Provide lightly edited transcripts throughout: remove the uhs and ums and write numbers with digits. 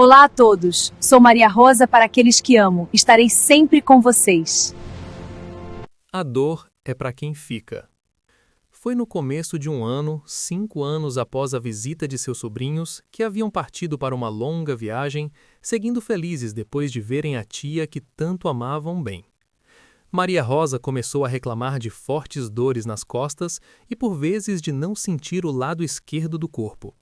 Olá a todos, sou Maria Rosa para aqueles que amo, estarei sempre com vocês. A dor é para quem fica. Foi no começo de um ano, 5 anos após a visita de seus sobrinhos, que haviam partido para uma longa viagem, seguindo felizes depois de verem a tia que tanto amavam bem. Maria Rosa começou a reclamar de fortes dores nas costas e por vezes de não sentir o lado esquerdo do corpo.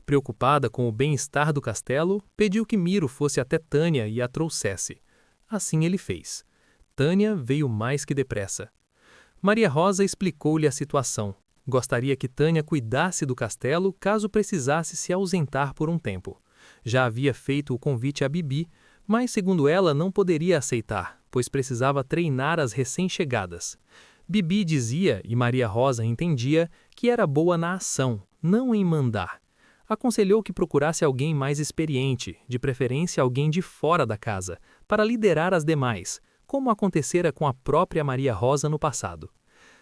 Preocupada com o bem-estar do castelo, pediu que Miro fosse até Tânia e a trouxesse. Assim ele fez. Tânia veio mais que depressa. Maria Rosa explicou-lhe a situação. Gostaria que Tânia cuidasse do castelo caso precisasse se ausentar por um tempo. Já havia feito o convite a Bibi, mas segundo ela não poderia aceitar, pois precisava treinar as recém-chegadas. Bibi dizia, e Maria Rosa entendia, que era boa na ação, não em mandar. Aconselhou que procurasse alguém mais experiente, de preferência alguém de fora da casa, para liderar as demais, como acontecera com a própria Maria Rosa no passado.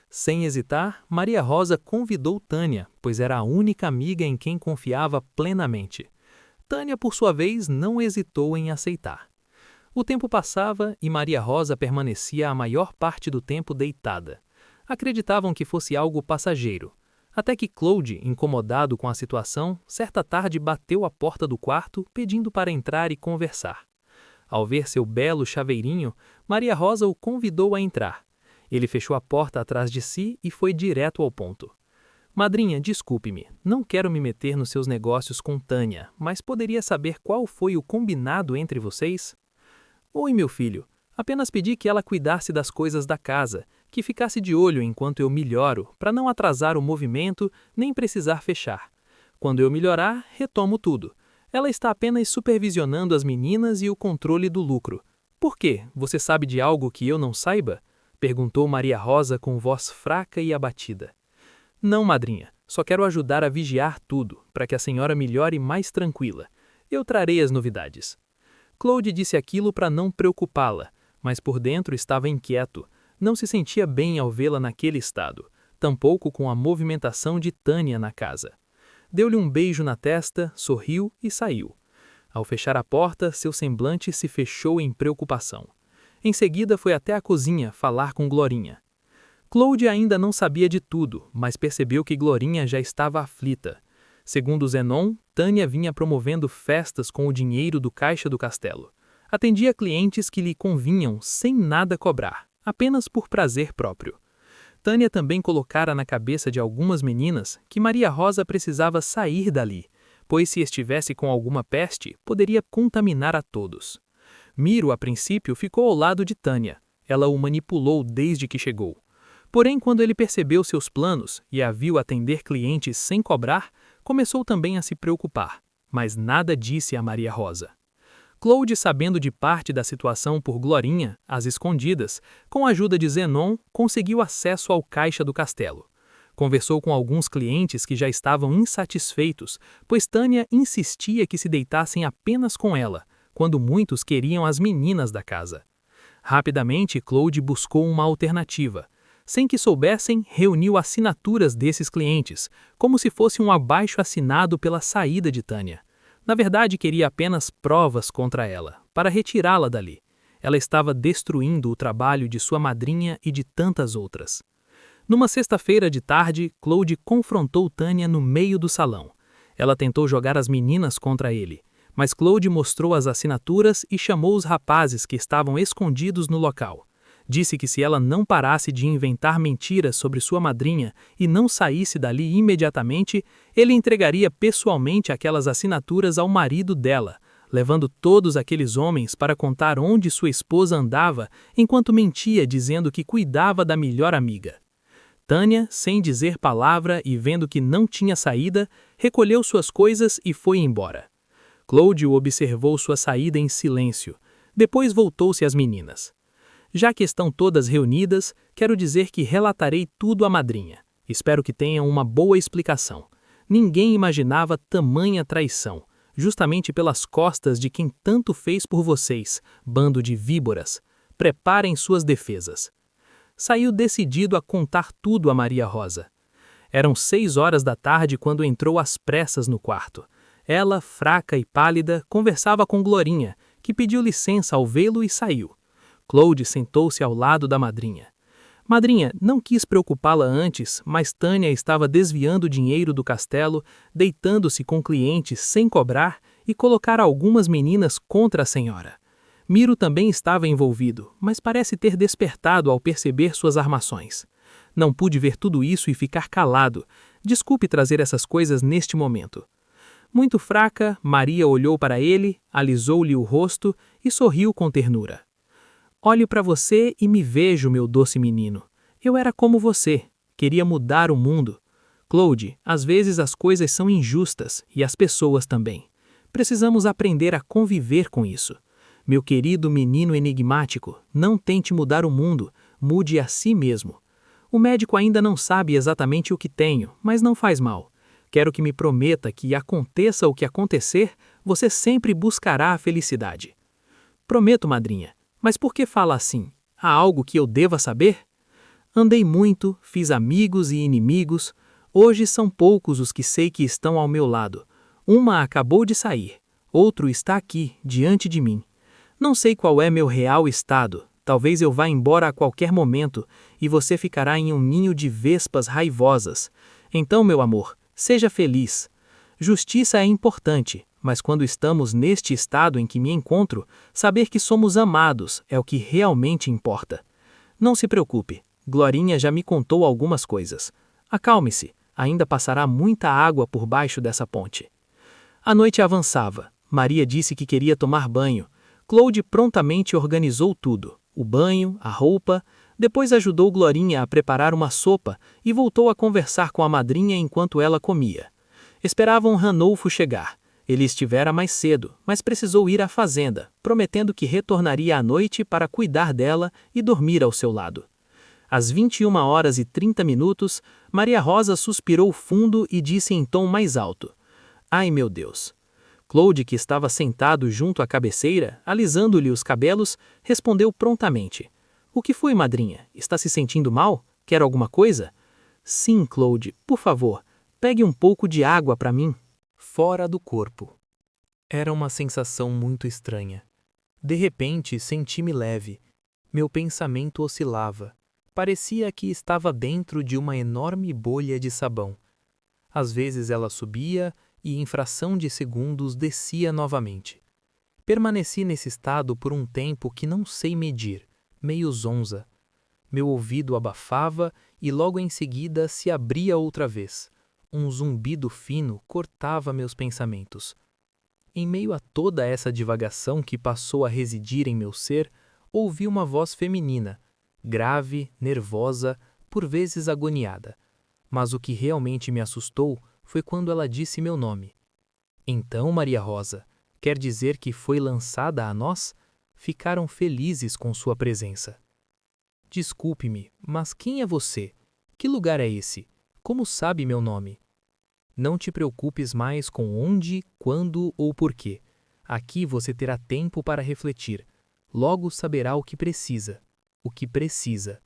Sem hesitar, Maria Rosa convidou Tânia, pois era a única amiga em quem confiava plenamente. Tânia, por sua vez, não hesitou em aceitar. O tempo passava e Maria Rosa permanecia a maior parte do tempo deitada. Acreditavam que fosse algo passageiro. Até que Claude, incomodado com a situação, certa tarde bateu à porta do quarto pedindo para entrar e conversar. Ao ver seu belo chaveirinho, Maria Rosa o convidou a entrar. Ele fechou a porta atrás de si e foi direto ao ponto. Madrinha, desculpe-me, não quero me meter nos seus negócios com Tânia, mas poderia saber qual foi o combinado entre vocês? Oi, meu filho, apenas pedi que ela cuidasse das coisas da casa, que ficasse de olho enquanto eu melhoro, para não atrasar o movimento nem precisar fechar. Quando eu melhorar, retomo tudo. Ela está apenas supervisionando as meninas e o controle do lucro. Por quê? Você sabe de algo que eu não saiba? Perguntou Maria Rosa com voz fraca e abatida. Não, madrinha. Só quero ajudar a vigiar tudo, para que a senhora melhore mais tranquila. Eu trarei as novidades. Claude disse aquilo para não preocupá-la, mas por dentro estava inquieto. Não se sentia bem ao vê-la naquele estado, tampouco com a movimentação de Tânia na casa. Deu-lhe um beijo na testa, sorriu e saiu. Ao fechar a porta, seu semblante se fechou em preocupação. Em seguida foi até a cozinha falar com Glorinha. Claude ainda não sabia de tudo, mas percebeu que Glorinha já estava aflita. Segundo Zenon, Tânia vinha promovendo festas com o dinheiro do caixa do castelo. Atendia clientes que lhe convinham sem nada cobrar, apenas por prazer próprio. Tânia também colocara na cabeça de algumas meninas que Maria Rosa precisava sair dali, pois se estivesse com alguma peste, poderia contaminar a todos. Miro, a princípio, ficou ao lado de Tânia. Ela o manipulou desde que chegou. Porém, quando ele percebeu seus planos e a viu atender clientes sem cobrar, começou também a se preocupar, mas nada disse a Maria Rosa. Claude, sabendo de parte da situação por Glorinha, às escondidas, com a ajuda de Zenon, conseguiu acesso ao caixa do castelo. Conversou com alguns clientes que já estavam insatisfeitos, pois Tânia insistia que se deitassem apenas com ela, quando muitos queriam as meninas da casa. Rapidamente, Claude buscou uma alternativa. Sem que soubessem, reuniu assinaturas desses clientes, como se fosse um abaixo-assinado pela saída de Tânia. Na verdade, queria apenas provas contra ela, para retirá-la dali. Ela estava destruindo o trabalho de sua madrinha e de tantas outras. Numa sexta-feira de tarde, Claude confrontou Tânia no meio do salão. Ela tentou jogar as meninas contra ele, mas Claude mostrou as assinaturas e chamou os rapazes que estavam escondidos no local. Disse que se ela não parasse de inventar mentiras sobre sua madrinha e não saísse dali imediatamente, ele entregaria pessoalmente aquelas assinaturas ao marido dela, levando todos aqueles homens para contar onde sua esposa andava enquanto mentia dizendo que cuidava da melhor amiga. Tânia, sem dizer palavra e vendo que não tinha saída, recolheu suas coisas e foi embora. Claude observou sua saída em silêncio. Depois voltou-se às meninas. Já que estão todas reunidas, quero dizer que relatarei tudo à madrinha. Espero que tenham uma boa explicação. Ninguém imaginava tamanha traição, justamente pelas costas de quem tanto fez por vocês, bando de víboras. Preparem suas defesas. Saiu decidido a contar tudo a Maria Rosa. Eram 6 horas da tarde quando entrou às pressas no quarto. Ela, fraca e pálida, conversava com Glorinha, que pediu licença ao vê-lo e saiu. Claude sentou-se ao lado da madrinha. Madrinha não quis preocupá-la antes, mas Tânia estava desviando dinheiro do castelo, deitando-se com clientes sem cobrar e colocar algumas meninas contra a senhora. Miro também estava envolvido, mas parece ter despertado ao perceber suas armações. Não pude ver tudo isso e ficar calado. Desculpe trazer essas coisas neste momento. Muito fraca, Maria olhou para ele, alisou-lhe o rosto e sorriu com ternura. Olho para você e me vejo, meu doce menino. Eu era como você, queria mudar o mundo. Claude, às vezes as coisas são injustas e as pessoas também. Precisamos aprender a conviver com isso. Meu querido menino enigmático, não tente mudar o mundo, mude a si mesmo. O médico ainda não sabe exatamente o que tenho, mas não faz mal. Quero que me prometa que, aconteça o que acontecer, você sempre buscará a felicidade. Prometo, madrinha. Mas por que fala assim? Há algo que eu deva saber? Andei muito, fiz amigos e inimigos. Hoje são poucos os que sei que estão ao meu lado. Uma acabou de sair, outro está aqui, diante de mim. Não sei qual é meu real estado. Talvez eu vá embora a qualquer momento e você ficará em um ninho de vespas raivosas. Então, meu amor, seja feliz. Justiça é importante, mas quando estamos neste estado em que me encontro, saber que somos amados é o que realmente importa. Não se preocupe, Glorinha já me contou algumas coisas. Acalme-se, ainda passará muita água por baixo dessa ponte. A noite avançava. Maria disse que queria tomar banho. Claude prontamente organizou tudo, o banho, a roupa, depois ajudou Glorinha a preparar uma sopa e voltou a conversar com a madrinha enquanto ela comia. Esperavam Ranulfo chegar. Ele estivera mais cedo, mas precisou ir à fazenda, prometendo que retornaria à noite para cuidar dela e dormir ao seu lado. Às 21h30, Maria Rosa suspirou fundo e disse em tom mais alto: Ai, meu Deus! Claude, que estava sentado junto à cabeceira, alisando-lhe os cabelos, respondeu prontamente: O que foi, madrinha? Está se sentindo mal? Quer alguma coisa? Sim, Claude, por favor, pegue um pouco de água para mim. Fora do corpo. Era uma sensação muito estranha. De repente, senti-me leve. Meu pensamento oscilava. Parecia que estava dentro de uma enorme bolha de sabão. Às vezes ela subia e, em fração de segundos, descia novamente. Permaneci nesse estado por um tempo que não sei medir, meio zonza. Meu ouvido abafava e logo em seguida se abria outra vez. Um zumbido fino cortava meus pensamentos. Em meio a toda essa divagação que passou a residir em meu ser, ouvi uma voz feminina, grave, nervosa, por vezes agoniada. Mas o que realmente me assustou foi quando ela disse meu nome. Então, Maria Rosa, quer dizer que foi lançada a nós? Ficaram felizes com sua presença. Desculpe-me, mas quem é você? Que lugar é esse? Como sabe meu nome? Não te preocupes mais com onde, quando ou porquê. Aqui você terá tempo para refletir. Logo saberá o que precisa. O que precisa.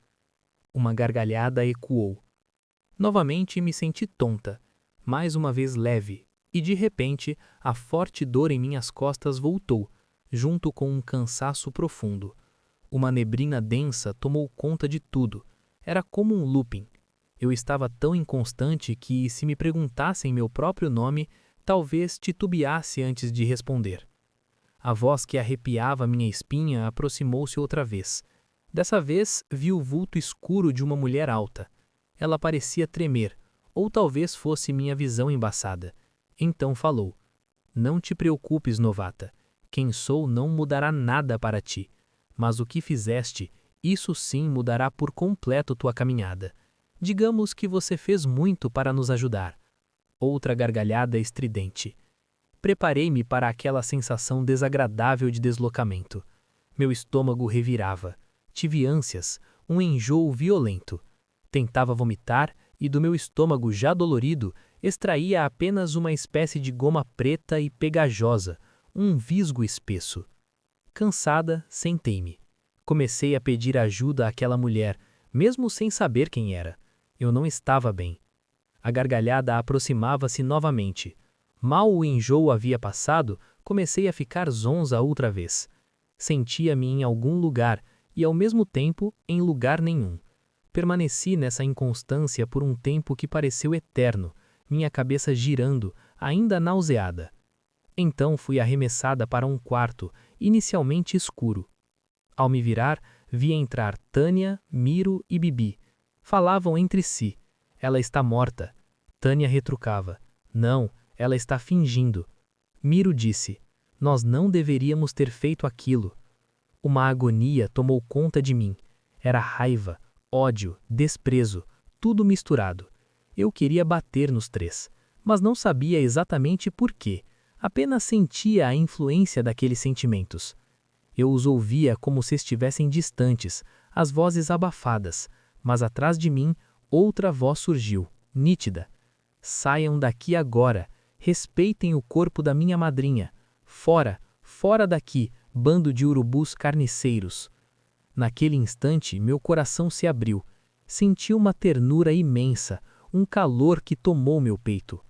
Uma gargalhada ecoou. Novamente me senti tonta, mais uma vez leve, e de repente a forte dor em minhas costas voltou, junto com um cansaço profundo. Uma neblina densa tomou conta de tudo. Era como um looping. Eu estava tão inconstante que, se me perguntassem meu próprio nome, talvez titubeasse antes de responder. A voz que arrepiava minha espinha aproximou-se outra vez. Dessa vez, vi o vulto escuro de uma mulher alta. Ela parecia tremer, ou talvez fosse minha visão embaçada. Então falou: Não te preocupes, novata. Quem sou não mudará nada para ti. Mas o que fizeste, isso sim mudará por completo tua caminhada. Digamos que você fez muito para nos ajudar. Outra gargalhada estridente. Preparei-me para aquela sensação desagradável de deslocamento. Meu estômago revirava. Tive ânsias, um enjoo violento. Tentava vomitar e do meu estômago já dolorido extraía apenas uma espécie de goma preta e pegajosa, um visgo espesso. Cansada, sentei-me. Comecei a pedir ajuda àquela mulher, mesmo sem saber quem era. Eu não estava bem. A gargalhada aproximava-se novamente. Mal o enjoo havia passado, comecei a ficar zonza outra vez. Sentia-me em algum lugar e, ao mesmo tempo, em lugar nenhum. Permaneci nessa inconstância por um tempo que pareceu eterno, minha cabeça girando, ainda nauseada. Então fui arremessada para um quarto, inicialmente escuro. Ao me virar, vi entrar Tânia, Miro e Bibi. Falavam entre si. Ela está morta. Tânia retrucava. Não, ela está fingindo. Miro disse. Nós não deveríamos ter feito aquilo. Uma agonia tomou conta de mim. Era raiva, ódio, desprezo, tudo misturado. Eu queria bater nos três, mas não sabia exatamente por quê. Apenas sentia a influência daqueles sentimentos. Eu os ouvia como se estivessem distantes, as vozes abafadas, mas atrás de mim outra voz surgiu, nítida. Saiam daqui agora, respeitem o corpo da minha madrinha. Fora, fora daqui, bando de urubus carniceiros. Naquele instante, meu coração se abriu. Senti uma ternura imensa, um calor que tomou meu peito.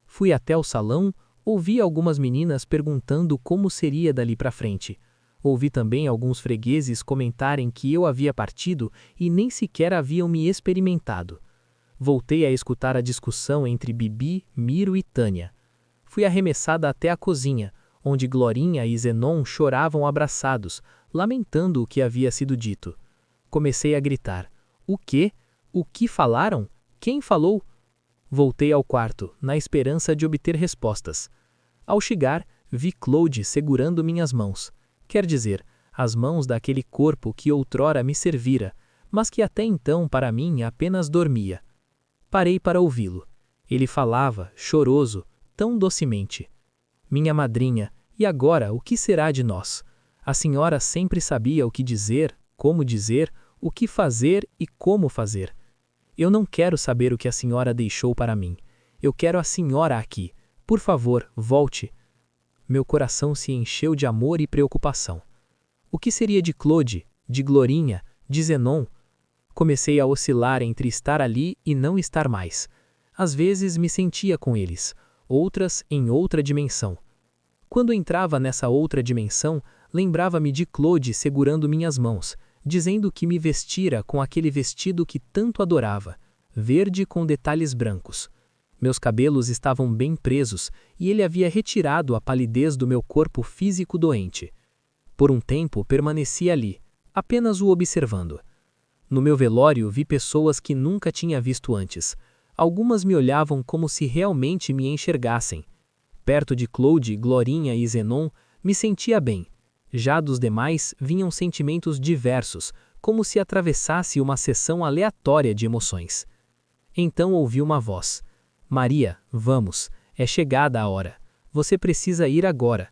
Fui até o salão, ouvi algumas meninas perguntando como seria dali para frente. Ouvi também alguns fregueses comentarem que eu havia partido e nem sequer haviam me experimentado. Voltei a escutar a discussão entre Bibi, Miro e Tânia. Fui arremessada até a cozinha, onde Glorinha e Zenon choravam abraçados, lamentando o que havia sido dito. Comecei a gritar. O quê? O que falaram? Quem falou? Voltei ao quarto, na esperança de obter respostas. Ao chegar, vi Claude segurando minhas mãos. Quer dizer, as mãos daquele corpo que outrora me servira, mas que até então para mim apenas dormia. Parei para ouvi-lo. Ele falava, choroso, tão docemente. Minha madrinha, e agora o que será de nós? A senhora sempre sabia o que dizer, o que fazer e como fazer. Eu não quero saber o que a senhora deixou para mim. Eu quero a senhora aqui. Por favor, volte. Meu coração se encheu de amor e preocupação. O que seria de Claude, de Glorinha, de Zenon? Comecei a oscilar entre estar ali e não estar mais. Às vezes me sentia com eles, outras em outra dimensão. Quando entrava nessa outra dimensão, lembrava-me de Claude segurando minhas mãos, dizendo que me vestira com aquele vestido que tanto adorava, verde com detalhes brancos. Meus cabelos estavam bem presos e ele havia retirado a palidez do meu corpo físico doente. Por um tempo permaneci ali, apenas o observando. No meu velório vi pessoas que nunca tinha visto antes. Algumas me olhavam como se realmente me enxergassem. Perto de Claude, Glorinha e Zenon, me sentia bem. Já dos demais vinham sentimentos diversos, como se atravessasse uma sessão aleatória de emoções. Então ouvi uma voz. Maria, vamos, é chegada a hora. Você precisa ir agora.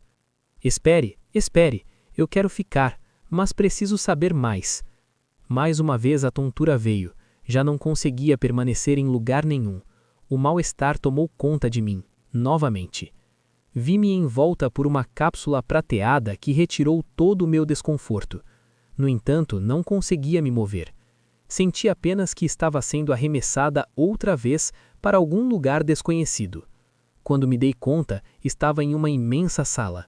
Espere, espere, eu quero ficar, mas preciso saber mais. Mais uma vez a tontura veio, já não conseguia permanecer em lugar nenhum. O mal-estar tomou conta de mim, novamente. Vi-me envolta por uma cápsula prateada que retirou todo o meu desconforto. No entanto, não conseguia me mover. Senti apenas que estava sendo arremessada outra vez para algum lugar desconhecido. Quando me dei conta, estava em uma imensa sala.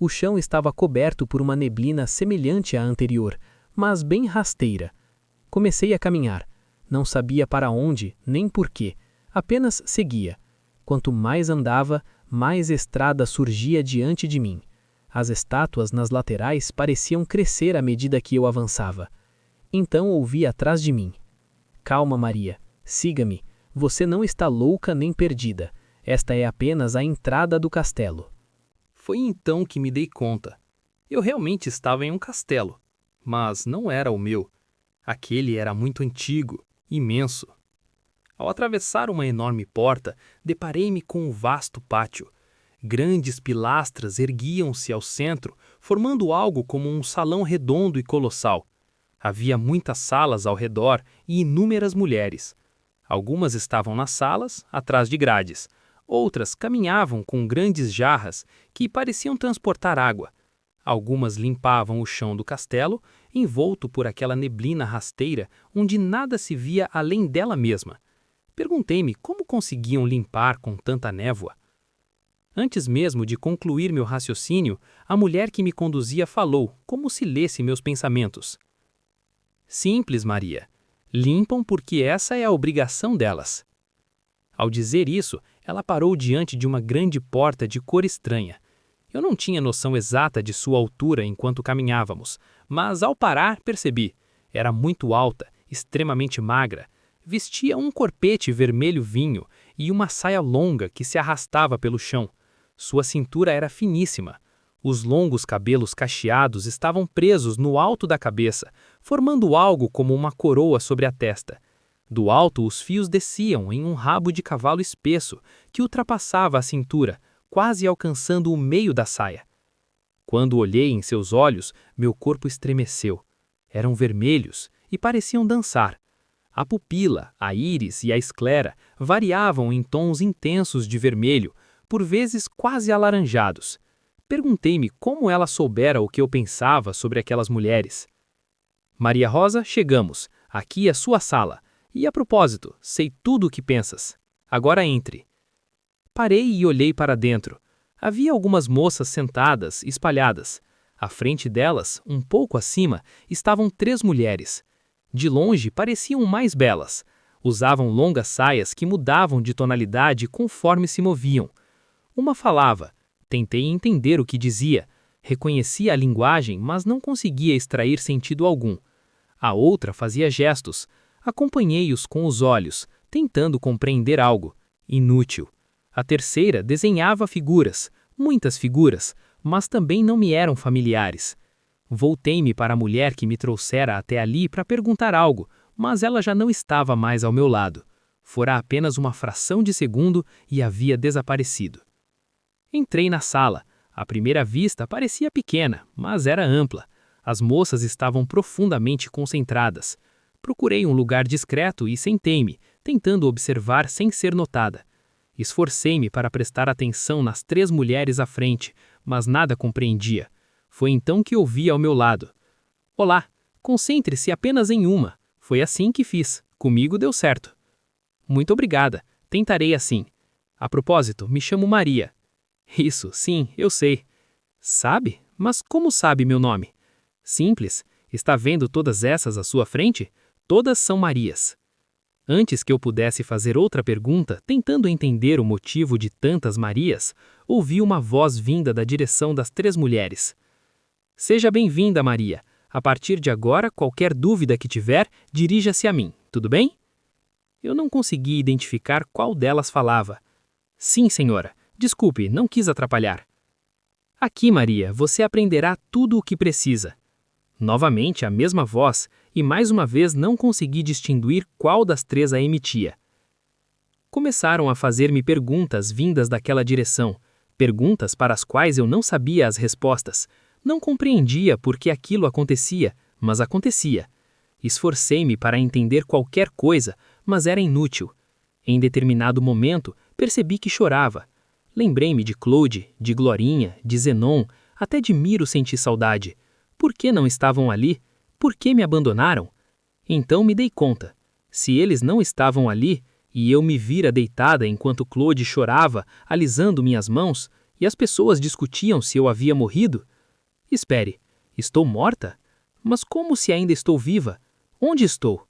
O chão estava coberto por uma neblina semelhante à anterior, mas bem rasteira. Comecei a caminhar. Não sabia para onde, nem porquê. Apenas seguia. Quanto mais andava, mais estrada surgia diante de mim. As estátuas nas laterais pareciam crescer à medida que eu avançava. Então ouvi atrás de mim. Calma, Maria. Siga-me. Você não está louca nem perdida. Esta é apenas a entrada do castelo. Foi então que me dei conta. Eu realmente estava em um castelo, mas não era o meu. Aquele era muito antigo, imenso. Ao atravessar uma enorme porta, deparei-me com um vasto pátio. Grandes pilastras erguiam-se ao centro, formando algo como um salão redondo e colossal. Havia muitas salas ao redor e inúmeras mulheres. Algumas estavam nas salas, atrás de grades. Outras caminhavam com grandes jarras que pareciam transportar água. Algumas limpavam o chão do castelo, envolto por aquela neblina rasteira onde nada se via além dela mesma. Perguntei-me como conseguiam limpar com tanta névoa. Antes mesmo de concluir meu raciocínio, a mulher que me conduzia falou, como se lesse meus pensamentos. Simples, Maria. Limpam porque essa é a obrigação delas. Ao dizer isso, ela parou diante de uma grande porta de cor estranha. Eu não tinha noção exata de sua altura enquanto caminhávamos, mas ao parar percebi. Era muito alta, extremamente magra. Vestia um corpete vermelho vinho e uma saia longa que se arrastava pelo chão. Sua cintura era finíssima. Os longos cabelos cacheados estavam presos no alto da cabeça, formando algo como uma coroa sobre a testa. Do alto, os fios desciam em um rabo de cavalo espesso, que ultrapassava a cintura, quase alcançando o meio da saia. Quando olhei em seus olhos, meu corpo estremeceu. Eram vermelhos e pareciam dançar. A pupila, a íris e a esclera variavam em tons intensos de vermelho, por vezes quase alaranjados. Perguntei-me como ela soubera o que eu pensava sobre aquelas mulheres. Maria Rosa, chegamos. Aqui é sua sala. E a propósito, sei tudo o que pensas. Agora entre. Parei e olhei para dentro. Havia algumas moças sentadas, espalhadas. À frente delas, um pouco acima, estavam 3 mulheres. De longe, pareciam mais belas. Usavam longas saias que mudavam de tonalidade conforme se moviam. Uma falava. Tentei entender o que dizia. Reconhecia a linguagem, mas não conseguia extrair sentido algum. A outra fazia gestos. Acompanhei-os com os olhos, tentando compreender algo. Inútil. A terceira desenhava figuras, muitas figuras, mas também não me eram familiares. Voltei-me para a mulher que me trouxera até ali para perguntar algo, mas ela já não estava mais ao meu lado. Fora apenas uma fração de segundo e havia desaparecido. Entrei na sala. À primeira vista parecia pequena, mas era ampla. As moças estavam profundamente concentradas. Procurei um lugar discreto e sentei-me, tentando observar sem ser notada. Esforcei-me para prestar atenção nas 3 mulheres à frente, mas nada compreendia. Foi então que ouvi ao meu lado. Olá, concentre-se apenas em uma. Foi assim que fiz. Comigo deu certo. Muito obrigada. Tentarei assim. A propósito, me chamo Maria. Isso, sim, eu sei. Sabe? Mas como sabe meu nome? Simples. Está vendo todas essas à sua frente? Todas são Marias. Antes que eu pudesse fazer outra pergunta, tentando entender o motivo de tantas Marias, ouvi uma voz vinda da direção das 3 mulheres. Seja bem-vinda, Maria. A partir de agora, qualquer dúvida que tiver, dirija-se a mim, tudo bem? Eu não consegui identificar qual delas falava. Sim, senhora. Desculpe, não quis atrapalhar. Aqui, Maria, você aprenderá tudo o que precisa. Novamente a mesma voz, e mais uma vez não consegui distinguir qual das 3 a emitia. Começaram a fazer-me perguntas vindas daquela direção, perguntas para as quais eu não sabia as respostas. Não compreendia por que aquilo acontecia, mas acontecia. Esforcei-me para entender qualquer coisa, mas era inútil. Em determinado momento, percebi que chorava. Lembrei-me de Claude, de Glorinha, de Zenon, até de Miro senti saudade. Por que não estavam ali? Por que me abandonaram? Então me dei conta. Se eles não estavam ali, e eu me vira deitada enquanto Claude chorava, alisando minhas mãos, e as pessoas discutiam se eu havia morrido? Espere, estou morta? Mas como se ainda estou viva? Onde estou?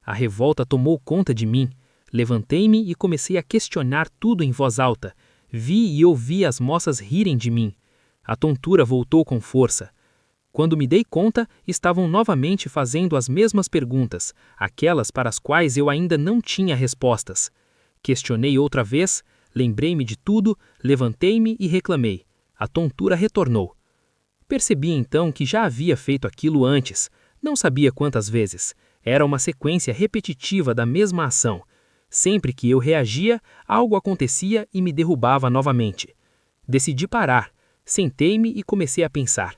A revolta tomou conta de mim. Levantei-me e comecei a questionar tudo em voz alta. Vi e ouvi as moças rirem de mim. A tontura voltou com força. Quando me dei conta, estavam novamente fazendo as mesmas perguntas, aquelas para as quais eu ainda não tinha respostas. Questionei outra vez, lembrei-me de tudo, levantei-me e reclamei. A tontura retornou. Percebi então que já havia feito aquilo antes. Não sabia quantas vezes. Era uma sequência repetitiva da mesma ação. Sempre que eu reagia, algo acontecia e me derrubava novamente. Decidi parar. Sentei-me e comecei a pensar.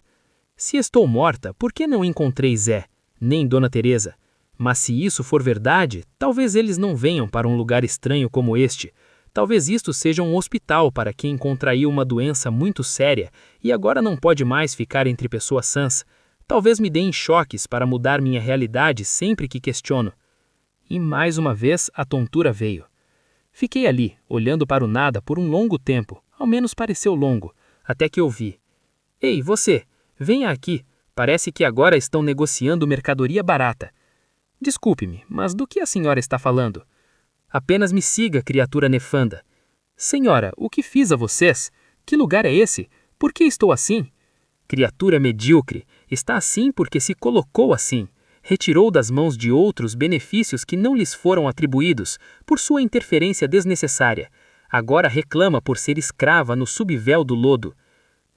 Se estou morta, por que não encontrei Zé, nem Dona Teresa? Mas se isso for verdade, talvez eles não venham para um lugar estranho como este. Talvez isto seja um hospital para quem contraiu uma doença muito séria e agora não pode mais ficar entre pessoas sãs. Talvez me deem choques para mudar minha realidade sempre que questiono. E mais uma vez a tontura veio. Fiquei ali, olhando para o nada por um longo tempo, Ao menos pareceu longo, até que ouvi: Ei, você, venha aqui. Parece que agora estão negociando mercadoria barata. Desculpe-me, mas do que a senhora está falando? Apenas me siga, criatura nefanda. Senhora, o que fiz a vocês? Que lugar é esse? Por que estou assim? Criatura medíocre, está assim porque se colocou assim. Retirou das mãos de outros benefícios que não lhes foram atribuídos por sua interferência desnecessária. Agora reclama por ser escrava no subvéu do lodo.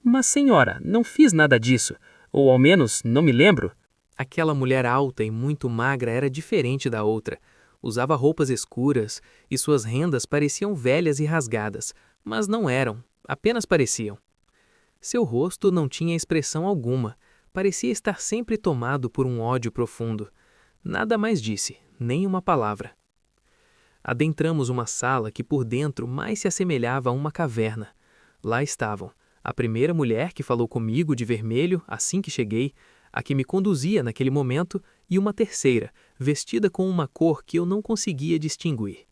Mas, senhora, não fiz nada disso, ou ao menos não me lembro. Aquela mulher alta e muito magra era diferente da outra. Usava roupas escuras e suas rendas pareciam velhas e rasgadas, mas não eram, apenas pareciam. Seu rosto não tinha expressão alguma, parecia estar sempre tomado por um ódio profundo. Nada mais disse, nem uma palavra. Adentramos uma sala que por dentro mais se assemelhava a uma caverna. Lá estavam a primeira mulher que falou comigo de vermelho assim que cheguei, a que me conduzia naquele momento, e uma terceira, vestida com uma cor que eu não conseguia distinguir.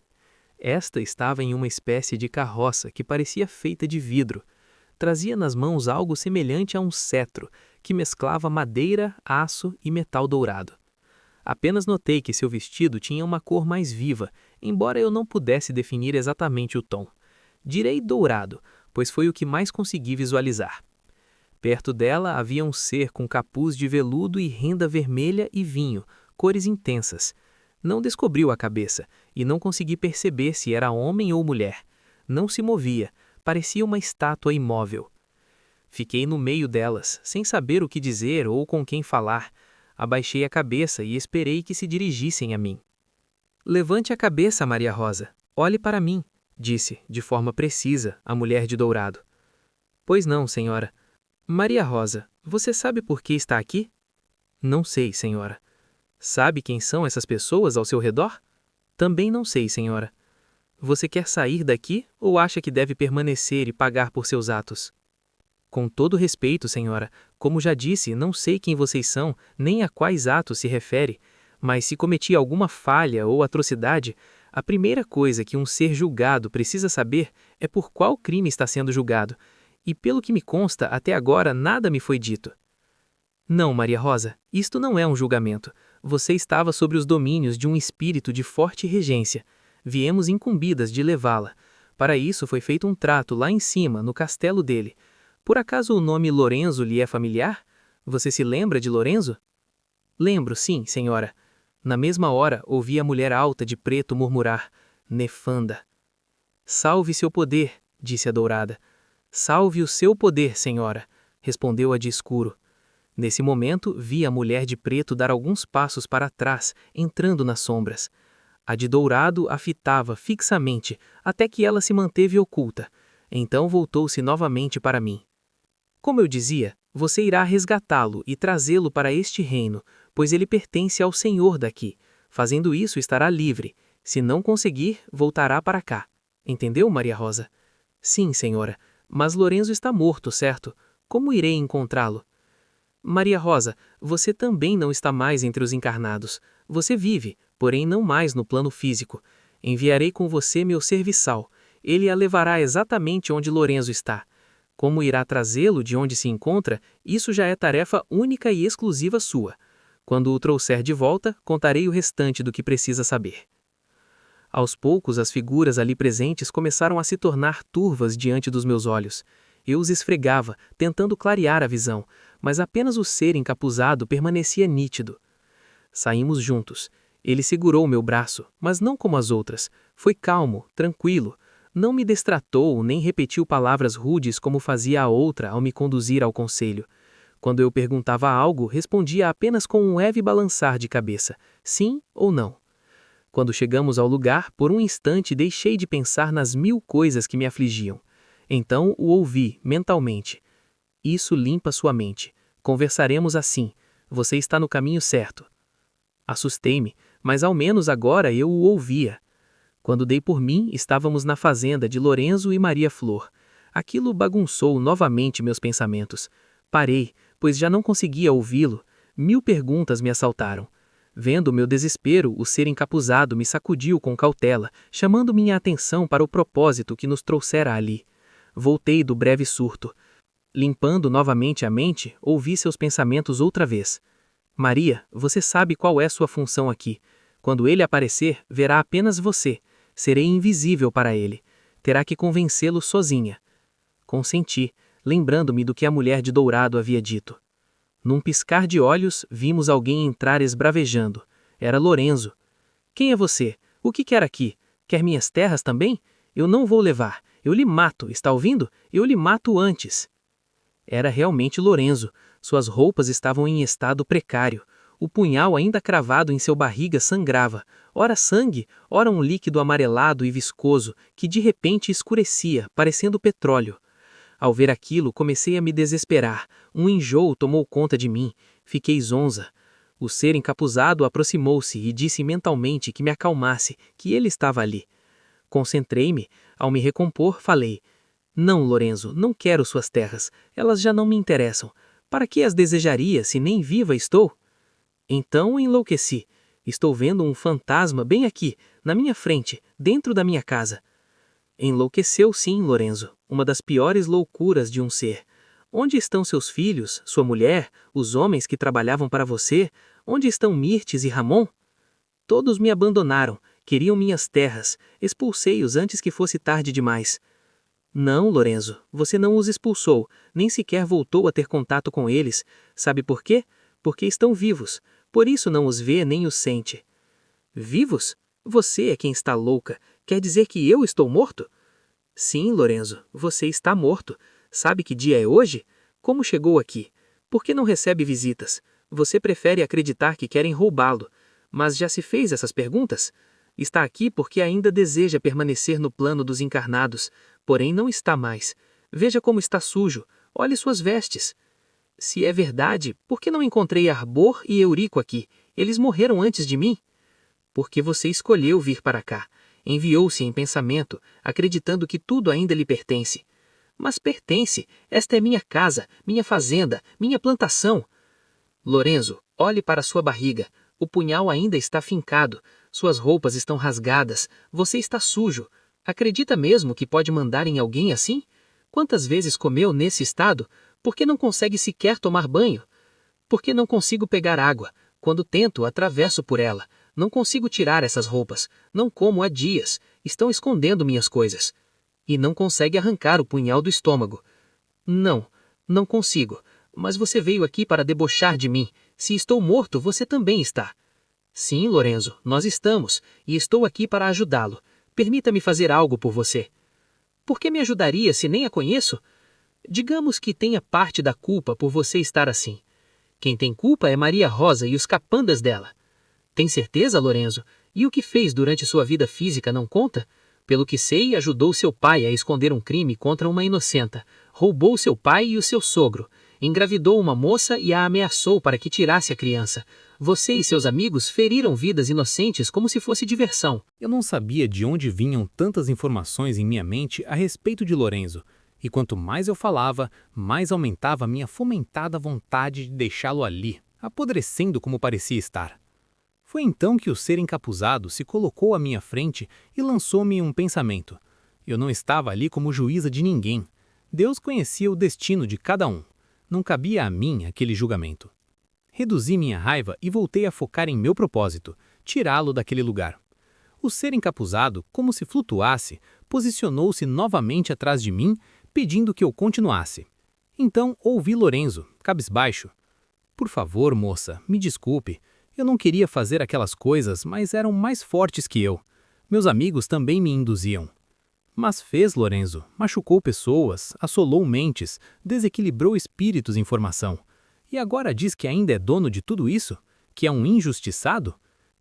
Esta estava em uma espécie de carroça que parecia feita de vidro. Trazia nas mãos algo semelhante a um cetro, que mesclava madeira, aço e metal dourado. Apenas notei que seu vestido tinha uma cor mais viva, embora eu não pudesse definir exatamente o tom. Direi dourado, pois foi o que mais consegui visualizar. Perto dela havia um ser com capuz de veludo e renda vermelha e vinho, cores intensas. Não descobriu a cabeça, e não consegui perceber se era homem ou mulher. Não se movia, parecia uma estátua imóvel. Fiquei no meio delas, sem saber o que dizer ou com quem falar. Abaixei a cabeça e esperei que se dirigissem a mim. Levante a cabeça, Maria Rosa. Olhe para mim, disse, de forma precisa, a mulher de dourado. Pois não, senhora. Maria Rosa, você sabe por que está aqui? Não sei, senhora. Sabe quem são essas pessoas ao seu redor? Também não sei, senhora. Você quer sair daqui ou acha que deve permanecer e pagar por seus atos? Com todo respeito, senhora, como já disse, não sei quem vocês são, nem a quais atos se refere, mas se cometi alguma falha ou atrocidade, a primeira coisa que um ser julgado precisa saber é por qual crime está sendo julgado, e pelo que me consta, até agora nada me foi dito. Não, Maria Rosa, isto não é um julgamento. Você estava sobre os domínios de um espírito de forte regência. Viemos incumbidas de levá-la. Para isso foi feito um trato lá em cima, no castelo dele. Por acaso o nome Lorenzo lhe é familiar? Você se lembra de Lorenzo? Lembro, sim, senhora. Na mesma hora, ouvi a mulher alta de preto murmurar, nefanda. Salve seu poder, disse a dourada. Salve o seu poder, senhora, respondeu a de escuro. Nesse momento, vi a mulher de preto dar alguns passos para trás, entrando nas sombras. A de dourado a fitava fixamente, até que ela se manteve oculta. Então voltou-se novamente para mim. Como eu dizia, você irá resgatá-lo e trazê-lo para este reino, pois ele pertence ao Senhor daqui. Fazendo isso, estará livre. Se não conseguir, voltará para cá. Entendeu, Maria Rosa? Sim, senhora. Mas Lorenzo está morto, certo? Como irei encontrá-lo? Maria Rosa, você também não está mais entre os encarnados. Você vive, porém não mais no plano físico. Enviarei com você meu serviçal. Ele a levará exatamente onde Lorenzo está. Como irá trazê-lo de onde se encontra, isso já é tarefa única e exclusiva sua. Quando o trouxer de volta, contarei o restante do que precisa saber. Aos poucos, as figuras ali presentes começaram a se tornar turvas diante dos meus olhos. Eu os esfregava, tentando clarear a visão, mas apenas o ser encapuzado permanecia nítido. Saímos juntos. Ele segurou meu braço, mas não como as outras. Foi calmo, tranquilo. Não me destratou nem repetiu palavras rudes como fazia a outra ao me conduzir ao conselho. Quando eu perguntava algo, respondia apenas com um leve balançar de cabeça, sim ou não. Quando chegamos ao lugar, por um instante deixei de pensar nas 1000 coisas que me afligiam. Então o ouvi, mentalmente. Isso limpa sua mente. Conversaremos assim. Você está no caminho certo. Assustei-me, mas ao menos agora eu o ouvia. Quando dei por mim, estávamos na fazenda de Lorenzo e Maria Flor. Aquilo bagunçou novamente meus pensamentos. Parei, pois já não conseguia ouvi-lo. 1000 perguntas me assaltaram. Vendo meu desespero, o ser encapuzado me sacudiu com cautela, chamando minha atenção para o propósito que nos trouxera ali. Voltei do breve surto. Limpando novamente a mente, ouvi seus pensamentos outra vez. Maria, você sabe qual é sua função aqui. Quando ele aparecer, verá apenas você. Serei invisível para ele. Terá que convencê-lo sozinha. Consenti, lembrando-me do que a mulher de dourado havia dito. Num piscar de olhos, vimos alguém entrar esbravejando. Era Lorenzo. Quem é você? O que quer aqui? Quer minhas terras também? Eu não vou levar. Eu lhe mato, está ouvindo? Eu lhe mato antes. Era realmente Lorenzo. Suas roupas estavam em estado precário. O punhal ainda cravado em seu barriga sangrava, ora sangue, ora um líquido amarelado e viscoso, que de repente escurecia, parecendo petróleo. Ao ver aquilo, comecei a me desesperar. Um enjoo tomou conta de mim. Fiquei zonza. O ser encapuzado aproximou-se e disse mentalmente que me acalmasse, que ele estava ali. Concentrei-me. Ao me recompor, falei: Não, Lorenzo, não quero suas terras. Elas já não me interessam. Para que as desejaria, se nem viva estou? Então enlouqueci. Estou vendo um fantasma bem aqui, na minha frente, dentro da minha casa. Enlouqueceu sim, Lorenzo, uma das piores loucuras de um ser. Onde estão seus filhos, sua mulher, os homens que trabalhavam para você? Onde estão Mirtes e Ramon? Todos me abandonaram, queriam minhas terras, expulsei-os antes que fosse tarde demais. Não, Lorenzo, você não os expulsou, nem sequer voltou a ter contato com eles. Sabe por quê? Porque estão vivos, por isso não os vê nem os sente. Vivos? Você é quem está louca. Quer dizer que eu estou morto? Sim, Lorenzo, você está morto. Sabe que dia é hoje? Como chegou aqui? Por que não recebe visitas? Você prefere acreditar que querem roubá-lo. Mas já se fez essas perguntas? Está aqui porque ainda deseja permanecer no plano dos encarnados, porém não está mais. Veja como está sujo. Olhe suas vestes. Se é verdade, por que não encontrei Arbor e Eurico aqui? Eles morreram antes de mim. Porque você escolheu vir para cá. Enviou-se em pensamento, acreditando que tudo ainda lhe pertence. Mas pertence. Esta é minha casa, minha fazenda, minha plantação. Lorenzo, olhe para sua barriga. O punhal ainda está fincado. Suas roupas estão rasgadas. Você está sujo. Acredita mesmo que pode mandar em alguém assim? Quantas vezes comeu nesse estado? Por que não consegue sequer tomar banho? Por que não consigo pegar água? Quando tento, atravesso por ela. Não consigo tirar essas roupas. Não como há dias. Estão escondendo minhas coisas. E não consegue arrancar o punhal do estômago. Não, não consigo. Mas você veio aqui para debochar de mim. Se estou morto, você também está. Sim, Lorenzo, nós estamos, e estou aqui para ajudá-lo. Permita-me fazer algo por você. Por que me ajudaria se nem a conheço? Digamos que tenha parte da culpa por você estar assim. Quem tem culpa é Maria Rosa e os capandas dela. Tem certeza, Lorenzo? E o que fez durante sua vida física não conta? Pelo que sei, ajudou seu pai a esconder um crime contra uma inocenta. Roubou seu pai e o seu sogro. Engravidou uma moça e a ameaçou para que tirasse a criança. Você e seus amigos feriram vidas inocentes como se fosse diversão. Eu não sabia de onde vinham tantas informações em minha mente a respeito de Lorenzo. E quanto mais eu falava, mais aumentava minha fomentada vontade de deixá-lo ali, apodrecendo como parecia estar. Foi então que o ser encapuzado se colocou à minha frente e lançou-me um pensamento. Eu não estava ali como juíza de ninguém. Deus conhecia o destino de cada um. Não cabia a mim aquele julgamento. Reduzi minha raiva e voltei a focar em meu propósito, tirá-lo daquele lugar. O ser encapuzado, como se flutuasse, posicionou-se novamente atrás de mim, pedindo que eu continuasse. Então ouvi Lorenzo, cabisbaixo. Por favor, moça, me desculpe. Eu não queria fazer aquelas coisas, mas eram mais fortes que eu. Meus amigos também me induziam. Mas fez, Lorenzo, machucou pessoas, assolou mentes, desequilibrou espíritos em formação. E agora diz que ainda é dono de tudo isso? Que é um injustiçado?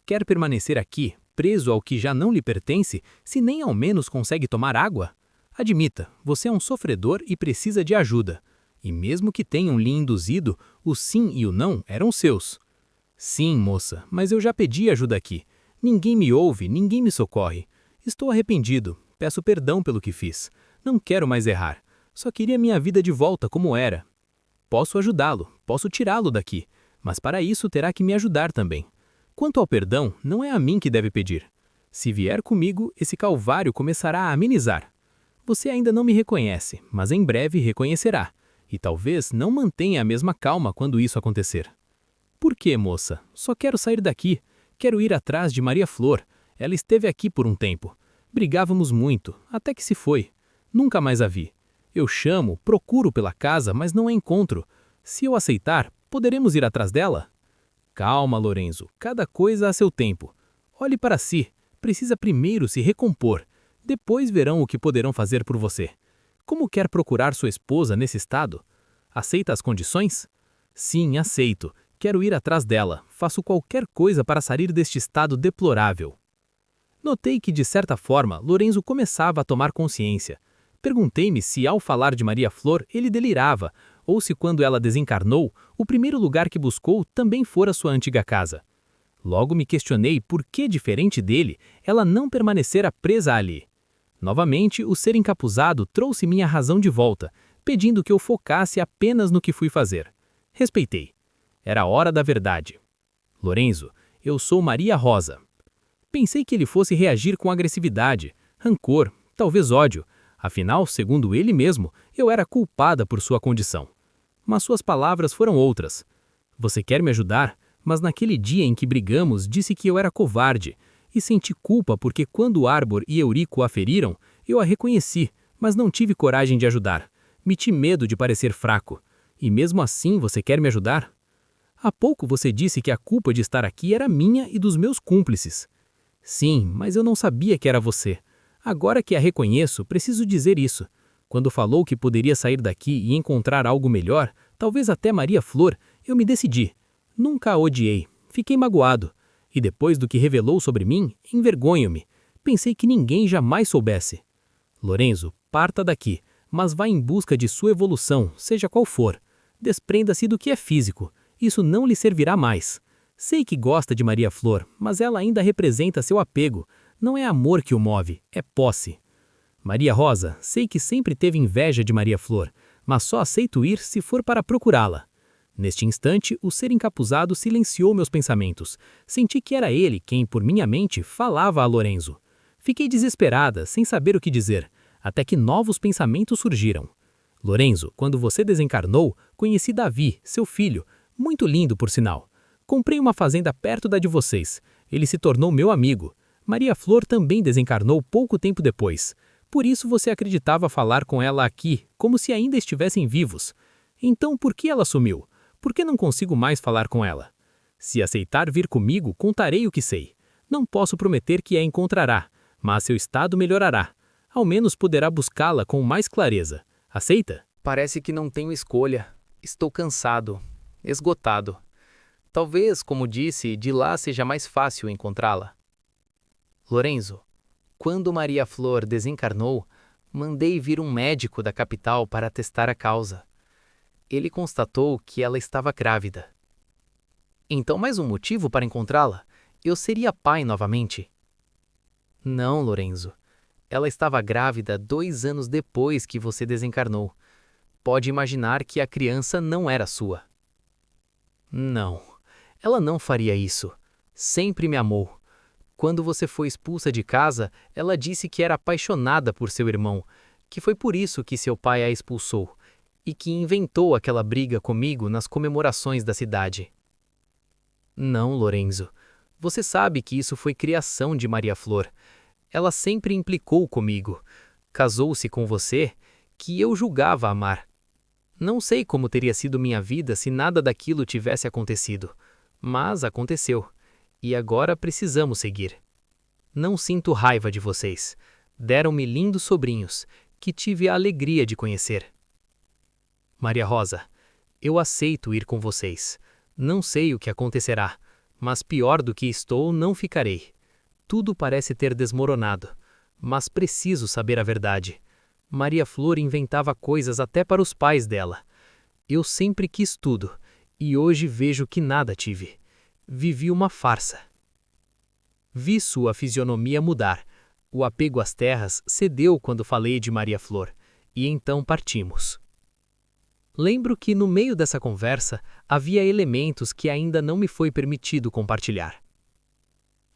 Quer permanecer aqui, preso ao que já não lhe pertence, se nem ao menos consegue tomar água? Admita, você é um sofredor e precisa de ajuda. E mesmo que tenham lhe induzido, o sim e o não eram seus. Sim, moça, mas eu já pedi ajuda aqui. Ninguém me ouve, ninguém me socorre. Estou arrependido, peço perdão pelo que fiz. Não quero mais errar. Só queria minha vida de volta como era. Posso ajudá-lo, posso tirá-lo daqui, mas para isso terá que me ajudar também. Quanto ao perdão, não é a mim que deve pedir. Se vier comigo, esse calvário começará a amenizar. Você ainda não me reconhece, mas em breve reconhecerá. E talvez não mantenha a mesma calma quando isso acontecer. Por quê, moça? Só quero sair daqui. Quero ir atrás de Maria Flor. Ela esteve aqui por um tempo. Brigávamos muito, até que se foi. Nunca mais a vi. Eu chamo, procuro pela casa, mas não a encontro. Se eu aceitar, poderemos ir atrás dela? Calma, Lorenzo. Cada coisa a seu tempo. Olhe para si. Precisa primeiro se recompor. Depois verão o que poderão fazer por você. Como quer procurar sua esposa nesse estado? Aceita as condições? Sim, aceito. Quero ir atrás dela. Faço qualquer coisa para sair deste estado deplorável. Notei que, de certa forma, Lorenzo começava a tomar consciência. Perguntei-me se, ao falar de Maria Flor, ele delirava, ou se, quando ela desencarnou, o primeiro lugar que buscou também fora sua antiga casa. Logo me questionei por que, diferente dele, ela não permanecera presa ali. Novamente, o ser encapuzado trouxe minha razão de volta, pedindo que eu focasse apenas no que fui fazer. Respeitei. Era a hora da verdade. Lorenzo, eu sou Maria Rosa. Pensei que ele fosse reagir com agressividade, rancor, talvez ódio. Afinal, segundo ele mesmo, eu era culpada por sua condição. Mas suas palavras foram outras. Você quer me ajudar? Mas naquele dia em que brigamos, disse que eu era covarde. E senti culpa porque quando Arbor e Eurico a feriram, eu a reconheci, mas não tive coragem de ajudar. Meti medo de parecer fraco. E mesmo assim você quer me ajudar? Há pouco você disse que a culpa de estar aqui era minha e dos meus cúmplices. Sim, mas eu não sabia que era você. Agora que a reconheço, preciso dizer isso. Quando falou que poderia sair daqui e encontrar algo melhor, talvez até Maria Flor, eu me decidi. Nunca a odiei. Fiquei magoado. E depois do que revelou sobre mim, envergonho-me. Pensei que ninguém jamais soubesse. Lorenzo, parta daqui, mas vá em busca de sua evolução, seja qual for. Desprenda-se do que é físico. Isso não lhe servirá mais. Sei que gosta de Maria Flor, mas ela ainda representa seu apego. Não é amor que o move, é posse. Maria Rosa, sei que sempre teve inveja de Maria Flor, mas só aceito ir se for para procurá-la. Neste instante, o ser encapuzado silenciou meus pensamentos. Senti que era ele quem, por minha mente, falava a Lorenzo. Fiquei desesperada, sem saber o que dizer, até que novos pensamentos surgiram. Lorenzo, quando você desencarnou, conheci Davi, seu filho, muito lindo por sinal. Comprei uma fazenda perto da de vocês. Ele se tornou meu amigo. Maria Flor também desencarnou pouco tempo depois. Por isso você acreditava falar com ela aqui, como se ainda estivessem vivos. Então por que ela sumiu? Por que não consigo mais falar com ela? Se aceitar vir comigo, contarei o que sei. Não posso prometer que a encontrará, mas seu estado melhorará. Ao menos poderá buscá-la com mais clareza. Aceita? Parece que não tenho escolha. Estou cansado, esgotado. Talvez, como disse, de lá seja mais fácil encontrá-la. Lorenzo, quando Maria Flor desencarnou, mandei vir um médico da capital para testar a causa. Ele constatou que ela estava grávida. Então, mais um motivo para encontrá-la? Eu seria pai novamente? Não, Lorenzo. Ela estava grávida 2 anos depois que você desencarnou. Pode imaginar que a criança não era sua. Não, ela não faria isso. Sempre me amou. Quando você foi expulsa de casa, ela disse que era apaixonada por seu irmão, que foi por isso que seu pai a expulsou, e que inventou aquela briga comigo nas comemorações da cidade. Não, Lorenzo. Você sabe que isso foi criação de Maria Flor. Ela sempre implicou comigo. Casou-se com você, que eu julgava amar. Não sei como teria sido minha vida se nada daquilo tivesse acontecido. Mas aconteceu. E agora precisamos seguir. Não sinto raiva de vocês. Deram-me lindos sobrinhos, que tive a alegria de conhecer. Maria Rosa, eu aceito ir com vocês. Não sei o que acontecerá, mas pior do que estou não ficarei. Tudo parece ter desmoronado, mas preciso saber a verdade. Maria Flor inventava coisas até para os pais dela. Eu sempre quis tudo, e hoje vejo que nada tive. Vivi uma farsa. Vi sua fisionomia mudar. O apego às terras cedeu quando falei de Maria Flor, e então partimos. Lembro que no meio dessa conversa havia elementos que ainda não me foi permitido compartilhar.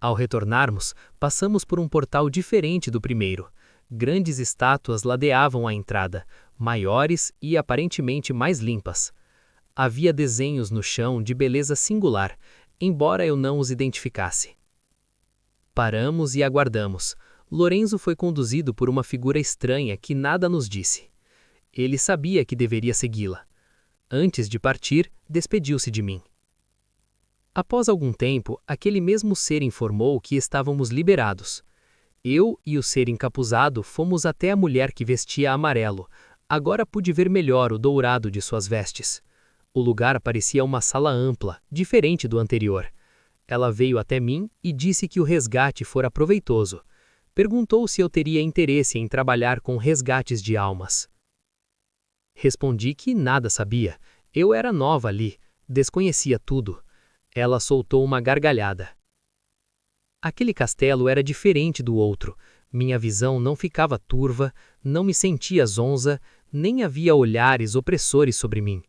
Ao retornarmos, passamos por um portal diferente do primeiro. Grandes estátuas ladeavam a entrada, maiores e aparentemente mais limpas. Havia desenhos no chão de beleza singular, embora eu não os identificasse. Paramos e aguardamos. Lorenzo foi conduzido por uma figura estranha que nada nos disse. Ele sabia que deveria segui-la. Antes de partir, despediu-se de mim. Após algum tempo, aquele mesmo ser informou que estávamos liberados. Eu e o ser encapuzado fomos até a mulher que vestia amarelo. Agora pude ver melhor o dourado de suas vestes. O lugar parecia uma sala ampla, diferente do anterior. Ela veio até mim e disse que o resgate fora proveitoso. Perguntou se eu teria interesse em trabalhar com resgates de almas. Respondi que nada sabia. Eu era nova ali, desconhecia tudo. Ela soltou uma gargalhada. Aquele castelo era diferente do outro. Minha visão não ficava turva, não me sentia zonza, nem havia olhares opressores sobre mim.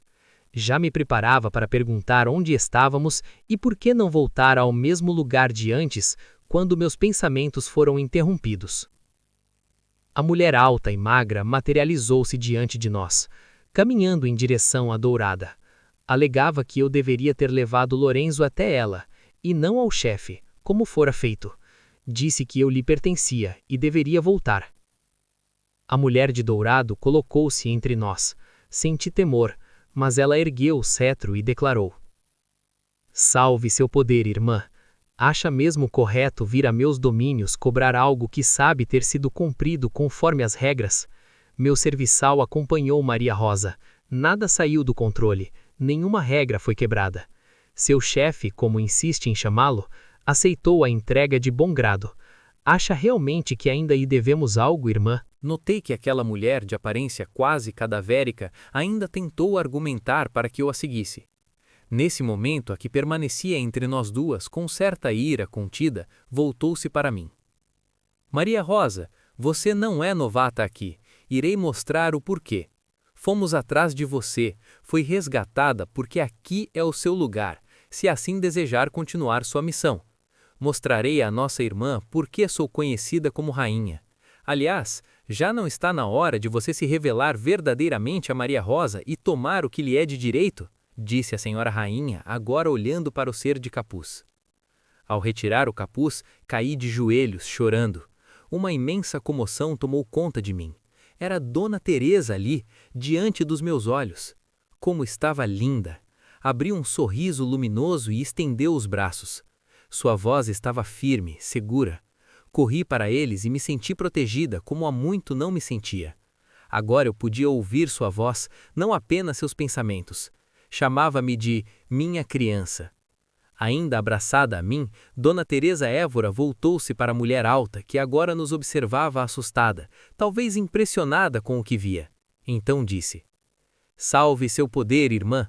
Já me preparava para perguntar onde estávamos e por que não voltar ao mesmo lugar de antes, quando meus pensamentos foram interrompidos. A mulher alta e magra materializou-se diante de nós, caminhando em direção à dourada. Alegava que eu deveria ter levado Lorenzo até ela, e não ao chefe, como fora feito. Disse que eu lhe pertencia e deveria voltar. A mulher de dourado colocou-se entre nós. Senti temor, mas ela ergueu o cetro e declarou: Salve seu poder, irmã. Acha mesmo correto vir a meus domínios cobrar algo que sabe ter sido cumprido conforme as regras? Meu serviçal acompanhou Maria Rosa. Nada saiu do controle, nenhuma regra foi quebrada. Seu chefe, como insiste em chamá-lo, aceitou a entrega de bom grado. Acha realmente que ainda lhe devemos algo, irmã? Notei que aquela mulher de aparência quase cadavérica ainda tentou argumentar para que eu a seguisse. Nesse momento, a que permanecia entre nós duas com certa ira contida, voltou-se para mim. Maria Rosa, você não é novata aqui. Irei mostrar o porquê. Fomos atrás de você, foi resgatada porque aqui é o seu lugar, se assim desejar continuar sua missão. Mostrarei à nossa irmã por que sou conhecida como rainha. Aliás, já não está na hora de você se revelar verdadeiramente a Maria Rosa e tomar o que lhe é de direito? Disse a senhora rainha, agora olhando para o ser de capuz. Ao retirar o capuz, caí de joelhos, chorando. Uma imensa comoção tomou conta de mim. Era Dona Teresa ali, diante dos meus olhos. Como estava linda! Abriu um sorriso luminoso e estendeu os braços. Sua voz estava firme, segura. Corri para eles e me senti protegida como há muito não me sentia. Agora eu podia ouvir sua voz, não apenas seus pensamentos. Chamava-me de minha criança. Ainda abraçada a mim, Dona Teresa Évora voltou-se para a mulher alta, que agora nos observava assustada, talvez impressionada com o que via. Então disse: Salve seu poder, irmã!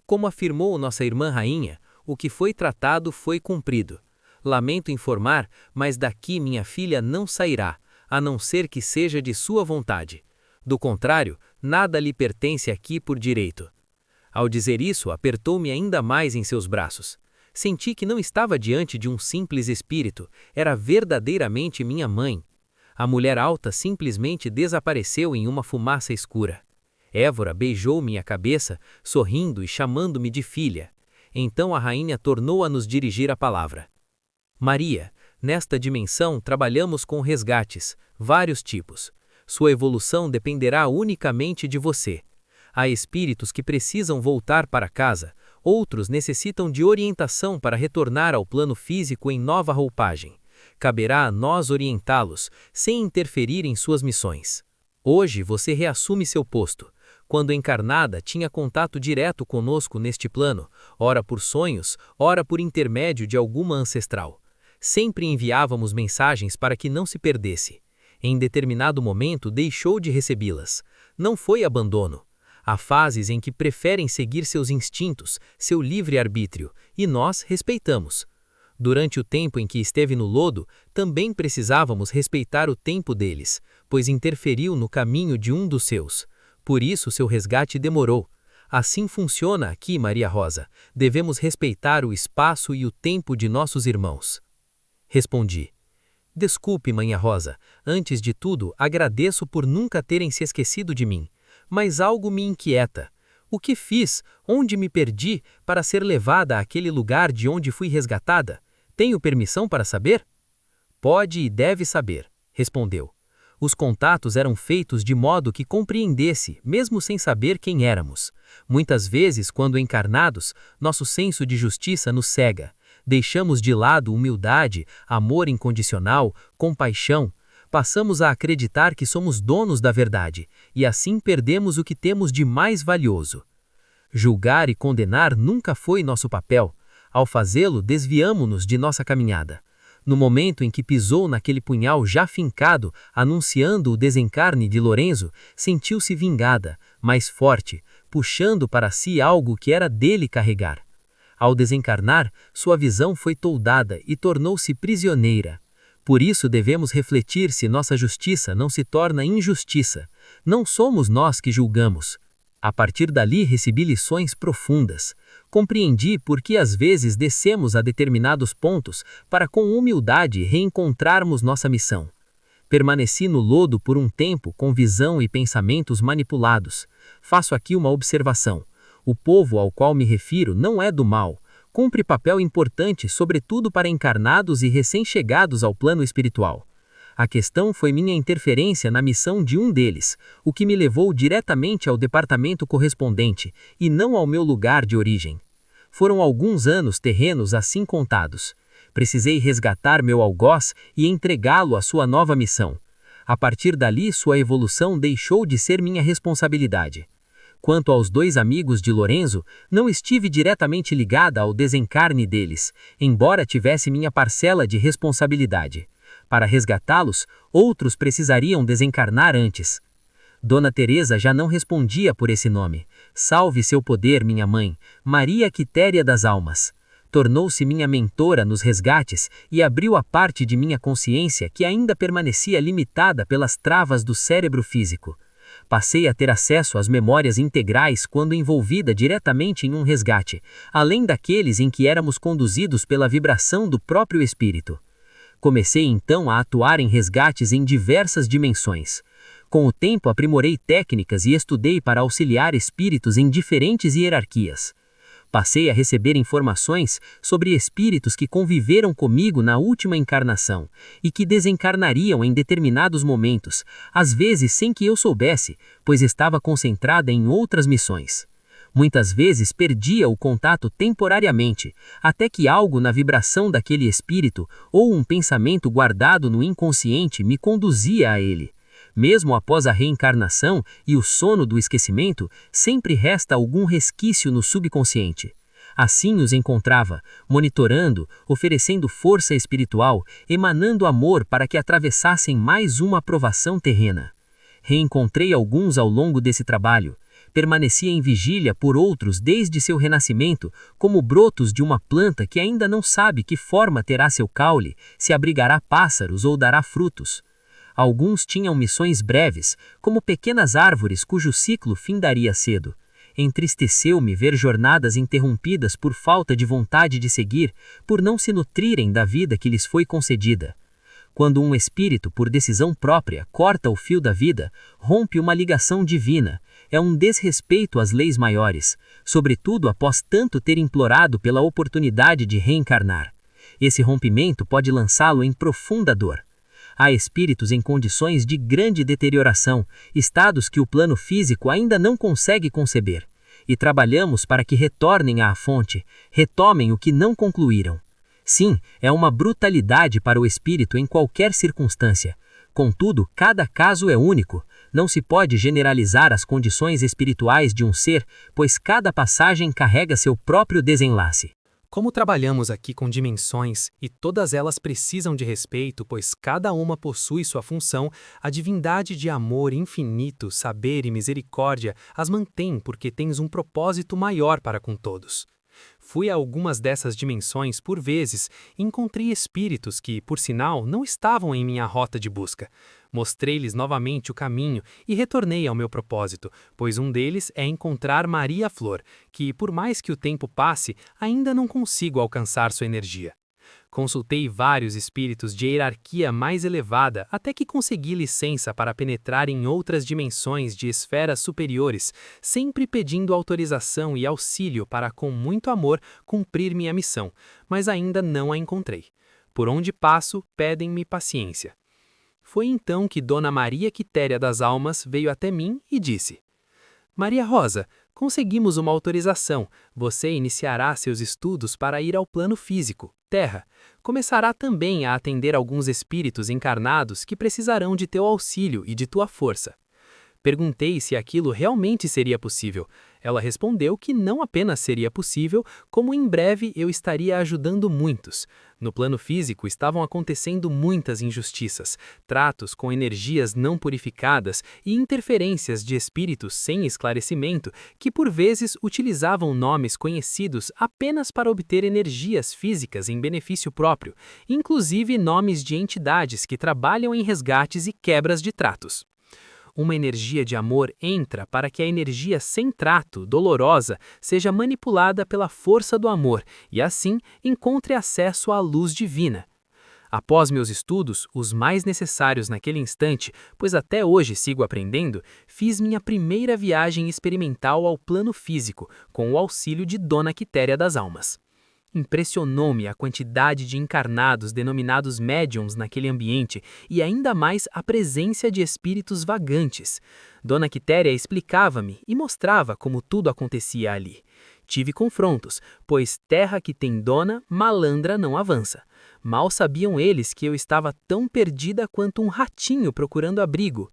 Como afirmou nossa irmã rainha, o que foi tratado foi cumprido. Lamento informar, mas daqui minha filha não sairá, a não ser que seja de sua vontade. Do contrário, nada lhe pertence aqui por direito. Ao dizer isso, apertou-me ainda mais em seus braços. Senti que não estava diante de um simples espírito, era verdadeiramente minha mãe. A mulher alta simplesmente desapareceu em uma fumaça escura. Évora beijou minha cabeça, sorrindo e chamando-me de filha. Então a rainha tornou a nos dirigir a palavra. Maria, nesta dimensão trabalhamos com resgates, vários tipos. Sua evolução dependerá unicamente de você. Há espíritos que precisam voltar para casa, outros necessitam de orientação para retornar ao plano físico em nova roupagem. Caberá a nós orientá-los, sem interferir em suas missões. Hoje você reassume seu posto. Quando encarnada, tinha contato direto conosco neste plano, ora por sonhos, ora por intermédio de alguma ancestral. Sempre enviávamos mensagens para que não se perdesse. Em determinado momento deixou de recebê-las. Não foi abandono. Há fases em que preferem seguir seus instintos, seu livre-arbítrio, e nós respeitamos. Durante o tempo em que esteve no lodo, também precisávamos respeitar o tempo deles, pois interferiu no caminho de um dos seus. Por isso seu resgate demorou. Assim funciona aqui, Maria Rosa. Devemos respeitar o espaço e o tempo de nossos irmãos. Respondi: Desculpe, Manhã Rosa. Antes de tudo, agradeço por nunca terem se esquecido de mim. Mas algo me inquieta. O que fiz, onde me perdi, para ser levada àquele lugar de onde fui resgatada? Tenho permissão para saber? Pode e deve saber, respondeu. Os contatos eram feitos de modo que compreendesse, mesmo sem saber quem éramos. Muitas vezes, quando encarnados, nosso senso de justiça nos cega. Deixamos de lado humildade, amor incondicional, compaixão. Passamos a acreditar que somos donos da verdade, e assim perdemos o que temos de mais valioso. Julgar e condenar nunca foi nosso papel. Ao fazê-lo, desviamo-nos de nossa caminhada. No momento em que pisou naquele punhal já fincado, anunciando o desencarne de Lorenzo, sentiu-se vingada, mais forte, puxando para si algo que era dele carregar. Ao desencarnar, sua visão foi toldada e tornou-se prisioneira. Por isso devemos refletir se nossa justiça não se torna injustiça. Não somos nós que julgamos. A partir dali recebi lições profundas. Compreendi por que às vezes descemos a determinados pontos para com humildade reencontrarmos nossa missão. Permaneci no lodo por um tempo com visão e pensamentos manipulados. Faço aqui uma observação. O povo ao qual me refiro não é do mal. Cumpre papel importante, sobretudo para encarnados e recém-chegados ao plano espiritual. A questão foi minha interferência na missão de um deles, o que me levou diretamente ao departamento correspondente, e não ao meu lugar de origem. Foram alguns anos terrenos assim contados. Precisei resgatar meu algoz e entregá-lo à sua nova missão. A partir dali, sua evolução deixou de ser minha responsabilidade. Quanto aos 2 amigos de Lorenzo, não estive diretamente ligada ao desencarne deles, embora tivesse minha parcela de responsabilidade. Para resgatá-los, outros precisariam desencarnar antes. Dona Teresa já não respondia por esse nome. Salve seu poder, minha mãe, Maria Quitéria das Almas. Tornou-se minha mentora nos resgates e abriu a parte de minha consciência que ainda permanecia limitada pelas travas do cérebro físico. Passei a ter acesso às memórias integrais quando envolvida diretamente em um resgate, além daqueles em que éramos conduzidos pela vibração do próprio espírito. Comecei então a atuar em resgates em diversas dimensões. Com o tempo aprimorei técnicas e estudei para auxiliar espíritos em diferentes hierarquias. Passei a receber informações sobre espíritos que conviveram comigo na última encarnação e que desencarnariam em determinados momentos, às vezes sem que eu soubesse, pois estava concentrada em outras missões. Muitas vezes perdia o contato temporariamente, até que algo na vibração daquele espírito ou um pensamento guardado no inconsciente me conduzia a ele. Mesmo após a reencarnação e o sono do esquecimento, sempre resta algum resquício no subconsciente. Assim os encontrava, monitorando, oferecendo força espiritual, emanando amor para que atravessassem mais uma provação terrena. Reencontrei alguns ao longo desse trabalho. Permaneci em vigília por outros desde seu renascimento, como brotos de uma planta que ainda não sabe que forma terá seu caule, se abrigará pássaros ou dará frutos. Alguns tinham missões breves, como pequenas árvores cujo ciclo findaria cedo. Entristeceu-me ver jornadas interrompidas por falta de vontade de seguir, por não se nutrirem da vida que lhes foi concedida. Quando um espírito, por decisão própria, corta o fio da vida, rompe uma ligação divina. É um desrespeito às leis maiores, sobretudo após tanto ter implorado pela oportunidade de reencarnar. Esse rompimento pode lançá-lo em profunda dor. Há espíritos em condições de grande deterioração, estados que o plano físico ainda não consegue conceber. E trabalhamos para que retornem à fonte, retomem o que não concluíram. Sim, é uma brutalidade para o espírito em qualquer circunstância. Contudo, cada caso é único. Não se pode generalizar as condições espirituais de um ser, pois cada passagem carrega seu próprio desenlace. Como trabalhamos aqui com dimensões, e todas elas precisam de respeito, pois cada uma possui sua função, a divindade de amor infinito, saber e misericórdia as mantém porque tens um propósito maior para com todos. Fui a algumas dessas dimensões por vezes e encontrei espíritos que, por sinal, não estavam em minha rota de busca. Mostrei-lhes novamente o caminho e retornei ao meu propósito, pois um deles é encontrar Maria Flor, que, por mais que o tempo passe, ainda não consigo alcançar sua energia. Consultei vários espíritos de hierarquia mais elevada até que consegui licença para penetrar em outras dimensões de esferas superiores, sempre pedindo autorização e auxílio para, com muito amor, cumprir minha missão, mas ainda não a encontrei. Por onde passo, pedem-me paciência. Foi então que Dona Maria Quitéria das Almas veio até mim e disse: Maria Rosa, conseguimos uma autorização. Você iniciará seus estudos para ir ao plano físico, Terra. Começará também a atender alguns espíritos encarnados que precisarão de teu auxílio e de tua força. Perguntei se aquilo realmente seria possível. Ela respondeu que não apenas seria possível, como em breve eu estaria ajudando muitos. No plano físico estavam acontecendo muitas injustiças, tratos com energias não purificadas e interferências de espíritos sem esclarecimento que por vezes utilizavam nomes conhecidos apenas para obter energias físicas em benefício próprio, inclusive nomes de entidades que trabalham em resgates e quebras de tratos. Uma energia de amor entra para que a energia sem trato, dolorosa, seja manipulada pela força do amor e, assim, encontre acesso à luz divina. Após meus estudos, os mais necessários naquele instante, pois até hoje sigo aprendendo, fiz minha primeira viagem experimental ao plano físico, com o auxílio de Dona Quitéria das Almas. Impressionou-me a quantidade de encarnados denominados médiums naquele ambiente e ainda mais a presença de espíritos vagantes. Dona Quitéria explicava-me e mostrava como tudo acontecia ali. Tive confrontos, pois terra que tem dona, malandra não avança. Mal sabiam eles que eu estava tão perdida quanto um ratinho procurando abrigo.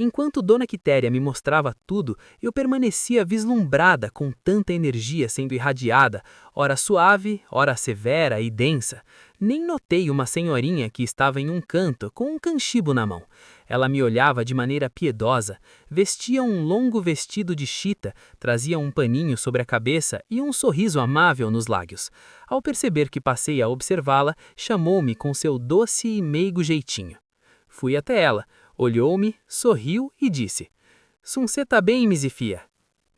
Enquanto Dona Quitéria me mostrava tudo, eu permanecia vislumbrada com tanta energia sendo irradiada, ora suave, ora severa e densa. Nem notei uma senhorinha que estava em um canto com um canchibo na mão. Ela me olhava de maneira piedosa, vestia um longo vestido de chita, trazia um paninho sobre a cabeça e um sorriso amável nos lábios. Ao perceber que passei a observá-la, chamou-me com seu doce e meigo jeitinho. Fui até ela. Olhou-me, sorriu e disse: Suncê tá bem, Misifia?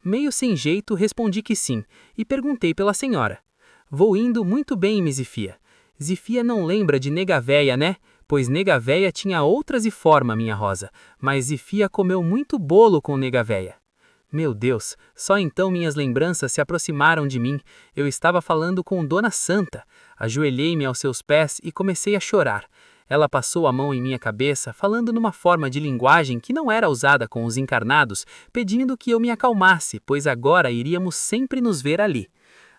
Meio sem jeito, respondi que sim, e perguntei pela senhora. Vou indo muito bem, Misifia. Zifia não lembra de nega véia, né? Pois nega véia tinha outras e forma, minha rosa, mas Zifia comeu muito bolo com nega véia. Meu Deus, só então minhas lembranças se aproximaram de mim. Eu estava falando com Dona Santa. Ajoelhei-me aos seus pés e comecei a chorar. Ela passou a mão em minha cabeça, falando numa forma de linguagem que não era usada com os encarnados, pedindo que eu me acalmasse, pois agora iríamos sempre nos ver ali.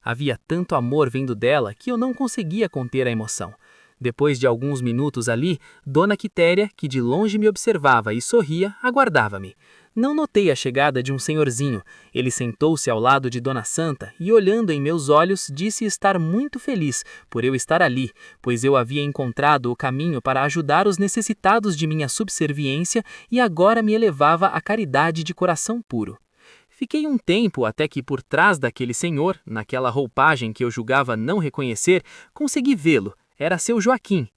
Havia tanto amor vindo dela que eu não conseguia conter a emoção. Depois de alguns minutos ali, Dona Quitéria, que de longe me observava e sorria, aguardava-me. Não notei a chegada de um senhorzinho. Ele sentou-se ao lado de Dona Santa e, olhando em meus olhos, disse estar muito feliz por eu estar ali, pois eu havia encontrado o caminho para ajudar os necessitados de minha subserviência e agora me elevava à caridade de coração puro. Fiquei um tempo até que por trás daquele senhor, naquela roupagem que eu julgava não reconhecer, consegui vê-lo. Era seu Joaquim.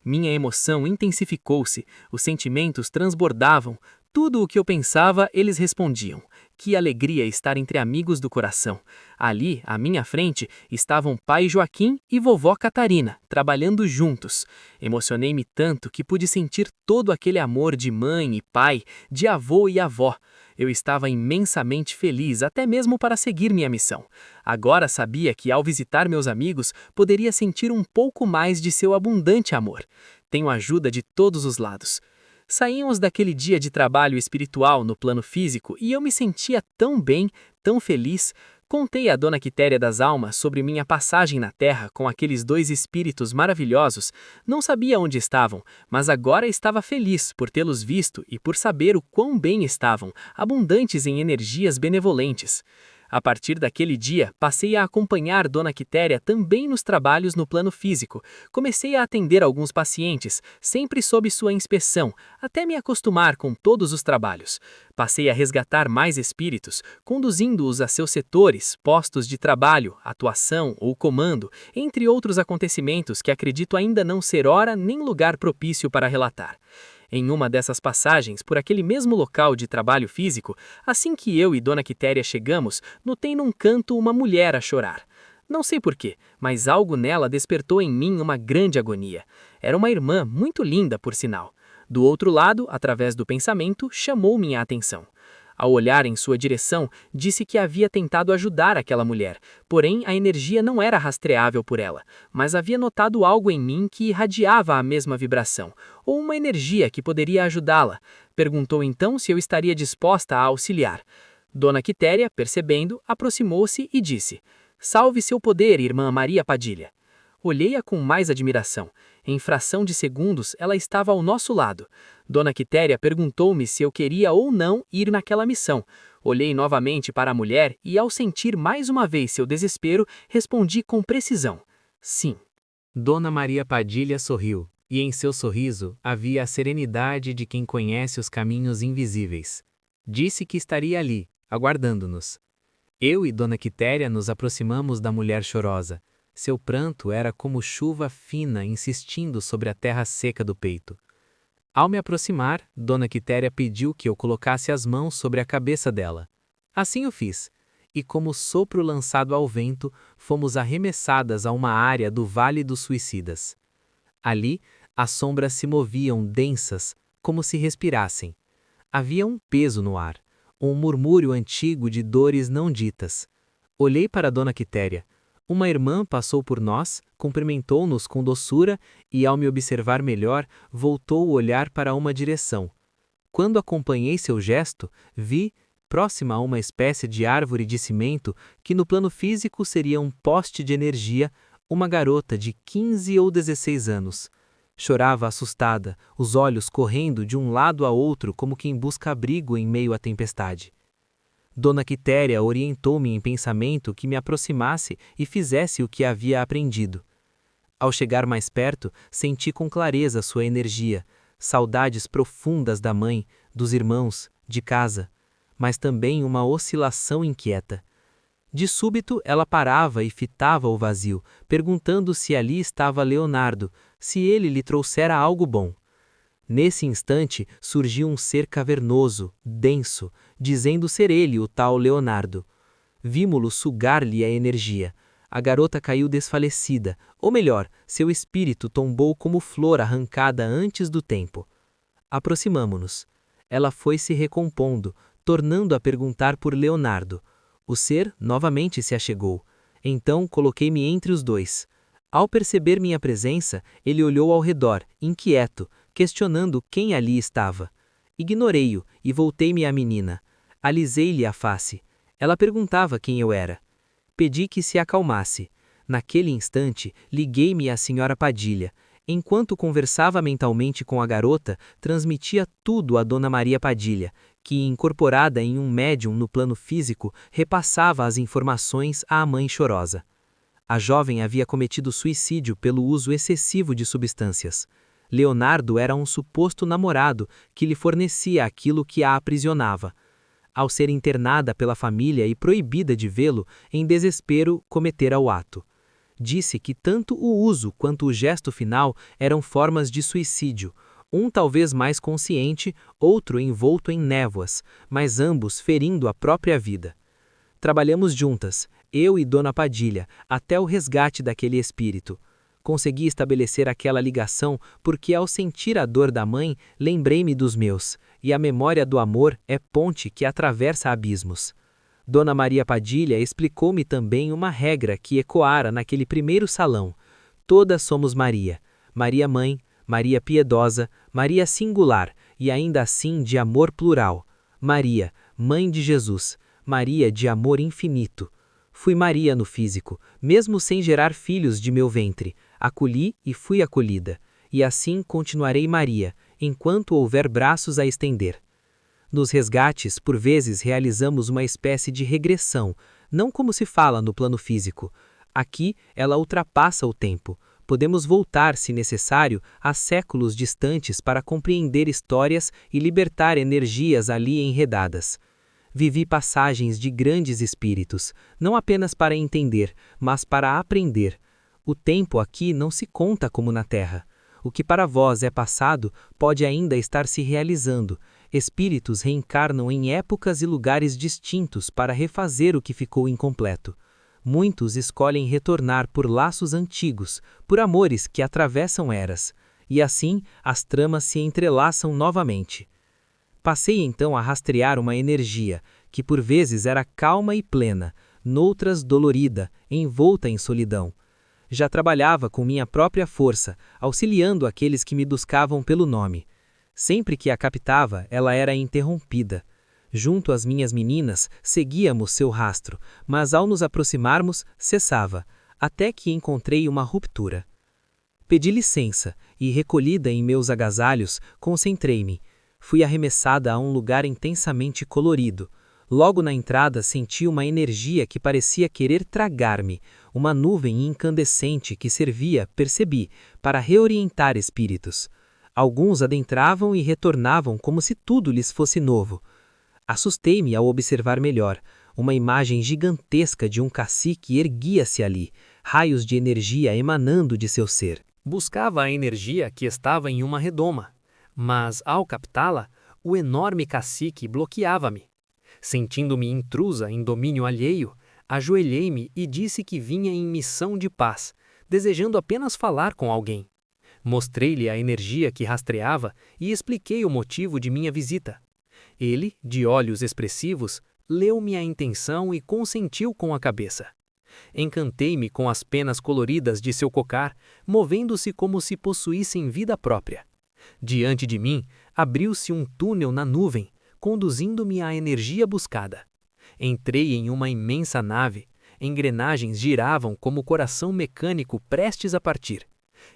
Minha emoção intensificou-se, os sentimentos transbordavam. Tudo o que eu pensava, eles respondiam. Que alegria estar entre amigos do coração. Ali, à minha frente, estavam pai Joaquim e vovó Catarina, trabalhando juntos. Emocionei-me tanto que pude sentir todo aquele amor de mãe e pai, de avô e avó. Eu estava imensamente feliz, até mesmo para seguir minha missão. Agora sabia que, ao visitar meus amigos, poderia sentir um pouco mais de seu abundante amor. Tenho ajuda de todos os lados. Saímos daquele dia de trabalho espiritual no plano físico e eu me sentia tão bem, tão feliz. Contei a Dona Quitéria das Almas sobre minha passagem na Terra com aqueles dois espíritos maravilhosos. Não sabia onde estavam, mas agora estava feliz por tê-los visto e por saber o quão bem estavam, abundantes em energias benevolentes. A partir daquele dia, passei a acompanhar Dona Quitéria também nos trabalhos no plano físico. Comecei a atender alguns pacientes, sempre sob sua inspeção, até me acostumar com todos os trabalhos. Passei a resgatar mais espíritos, conduzindo-os a seus setores, postos de trabalho, atuação ou comando, entre outros acontecimentos que acredito ainda não ser hora nem lugar propício para relatar. Em uma dessas passagens, por aquele mesmo local de trabalho físico, assim que eu e Dona Quitéria chegamos, notei num canto uma mulher a chorar. Não sei porquê, mas algo nela despertou em mim uma grande agonia. Era uma irmã muito linda, por sinal. Do outro lado, através do pensamento, chamou minha atenção. Ao olhar em sua direção, disse que havia tentado ajudar aquela mulher, porém a energia não era rastreável por ela, mas havia notado algo em mim que irradiava a mesma vibração, ou uma energia que poderia ajudá-la. Perguntou então se eu estaria disposta a auxiliar. Dona Quitéria, percebendo, aproximou-se e disse: "Salve seu poder, irmã Maria Padilha." Olhei-a com mais admiração. Em fração de segundos, ela estava ao nosso lado. Dona Quitéria perguntou-me se eu queria ou não ir naquela missão. Olhei novamente para a mulher e, ao sentir mais uma vez seu desespero, respondi com precisão: sim. Dona Maria Padilha sorriu, e em seu sorriso havia a serenidade de quem conhece os caminhos invisíveis. Disse que estaria ali, aguardando-nos. Eu e Dona Quitéria nos aproximamos da mulher chorosa. Seu pranto era como chuva fina insistindo sobre a terra seca do peito. Ao me aproximar, Dona Quitéria pediu que eu colocasse as mãos sobre a cabeça dela. Assim o fiz, e como sopro lançado ao vento, fomos arremessadas a uma área do Vale dos Suicidas. Ali, as sombras se moviam densas, como se respirassem. Havia um peso no ar, um murmúrio antigo de dores não ditas. Olhei para Dona Quitéria. Uma irmã passou por nós, cumprimentou-nos com doçura e, ao me observar melhor, voltou o olhar para uma direção. Quando acompanhei seu gesto, vi, próxima a uma espécie de árvore de cimento, que no plano físico seria um poste de energia, uma garota de 15 ou 16 anos. Chorava assustada, os olhos correndo de um lado a outro como quem busca abrigo em meio à tempestade. Dona Quitéria orientou-me em pensamento que me aproximasse e fizesse o que havia aprendido. Ao chegar mais perto, senti com clareza sua energia, saudades profundas da mãe, dos irmãos, de casa, mas também uma oscilação inquieta. De súbito, ela parava e fitava o vazio, perguntando se ali estava Leonardo, se ele lhe trouxera algo bom. Nesse instante, surgiu um ser cavernoso, denso, dizendo ser ele o tal Leonardo. Vimo-lo sugar-lhe a energia. A garota caiu desfalecida, ou melhor, seu espírito tombou como flor arrancada antes do tempo. Aproximamo-nos. Ela foi se recompondo, tornando a perguntar por Leonardo. O ser novamente se achegou. Então coloquei-me entre os dois. Ao perceber minha presença, ele olhou ao redor, inquieto, questionando quem ali estava. Ignorei-o e voltei-me à menina. Alisei-lhe a face. Ela perguntava quem eu era. Pedi que se acalmasse. Naquele instante, liguei-me à senhora Padilha. Enquanto conversava mentalmente com a garota, transmitia tudo a Dona Maria Padilha, que, incorporada em um médium no plano físico, repassava as informações à mãe chorosa. A jovem havia cometido suicídio pelo uso excessivo de substâncias. Leonardo era um suposto namorado que lhe fornecia aquilo que a aprisionava. Ao ser internada pela família e proibida de vê-lo, em desespero, cometera o ato. Disse que tanto o uso quanto o gesto final eram formas de suicídio, um talvez mais consciente, outro envolto em névoas, mas ambos ferindo a própria vida. Trabalhamos juntas, eu e Dona Padilha, até o resgate daquele espírito. Consegui estabelecer aquela ligação porque, ao sentir a dor da mãe, lembrei-me dos meus, e a memória do amor é ponte que atravessa abismos. Dona Maria Padilha explicou-me também uma regra que ecoara naquele primeiro salão. Todas somos Maria. Maria Mãe, Maria Piedosa, Maria Singular, e ainda assim de amor plural. Maria, Mãe de Jesus, Maria de amor infinito. Fui Maria no físico, mesmo sem gerar filhos de meu ventre. Acolhi e fui acolhida. E assim continuarei Maria, enquanto houver braços a estender. Nos resgates, por vezes realizamos uma espécie de regressão, não como se fala no plano físico. Aqui, ela ultrapassa o tempo. Podemos voltar, se necessário, a séculos distantes para compreender histórias e libertar energias ali enredadas. Vivi passagens de grandes espíritos, não apenas para entender, mas para aprender. O tempo aqui não se conta como na Terra. O que para vós é passado pode ainda estar se realizando. Espíritos reencarnam em épocas e lugares distintos para refazer o que ficou incompleto. Muitos escolhem retornar por laços antigos, por amores que atravessam eras, e assim as tramas se entrelaçam novamente. Passei então a rastrear uma energia que por vezes era calma e plena, noutras dolorida, envolta em solidão. Já trabalhava com minha própria força, auxiliando aqueles que me buscavam pelo nome. Sempre que a captava, ela era interrompida. Junto às minhas meninas, seguíamos seu rastro, mas ao nos aproximarmos, cessava, até que encontrei uma ruptura. Pedi licença, e recolhida em meus agasalhos, concentrei-me. Fui arremessada a um lugar intensamente colorido. Logo na entrada senti uma energia que parecia querer tragar-me, uma nuvem incandescente que servia, percebi, para reorientar espíritos. Alguns adentravam e retornavam como se tudo lhes fosse novo. Assustei-me ao observar melhor. Uma imagem gigantesca de um cacique erguia-se ali, raios de energia emanando de seu ser. Buscava a energia que estava em uma redoma, mas, ao captá-la, o enorme cacique bloqueava-me. Sentindo-me intrusa em domínio alheio, ajoelhei-me e disse que vinha em missão de paz, desejando apenas falar com alguém. Mostrei-lhe a energia que rastreava e expliquei o motivo de minha visita. Ele, de olhos expressivos, leu-me a intenção e consentiu com a cabeça. Encantei-me com as penas coloridas de seu cocar, movendo-se como se possuíssem vida própria. Diante de mim, abriu-se um túnel na nuvem, conduzindo-me à energia buscada. Entrei em uma imensa nave, engrenagens giravam como coração mecânico prestes a partir.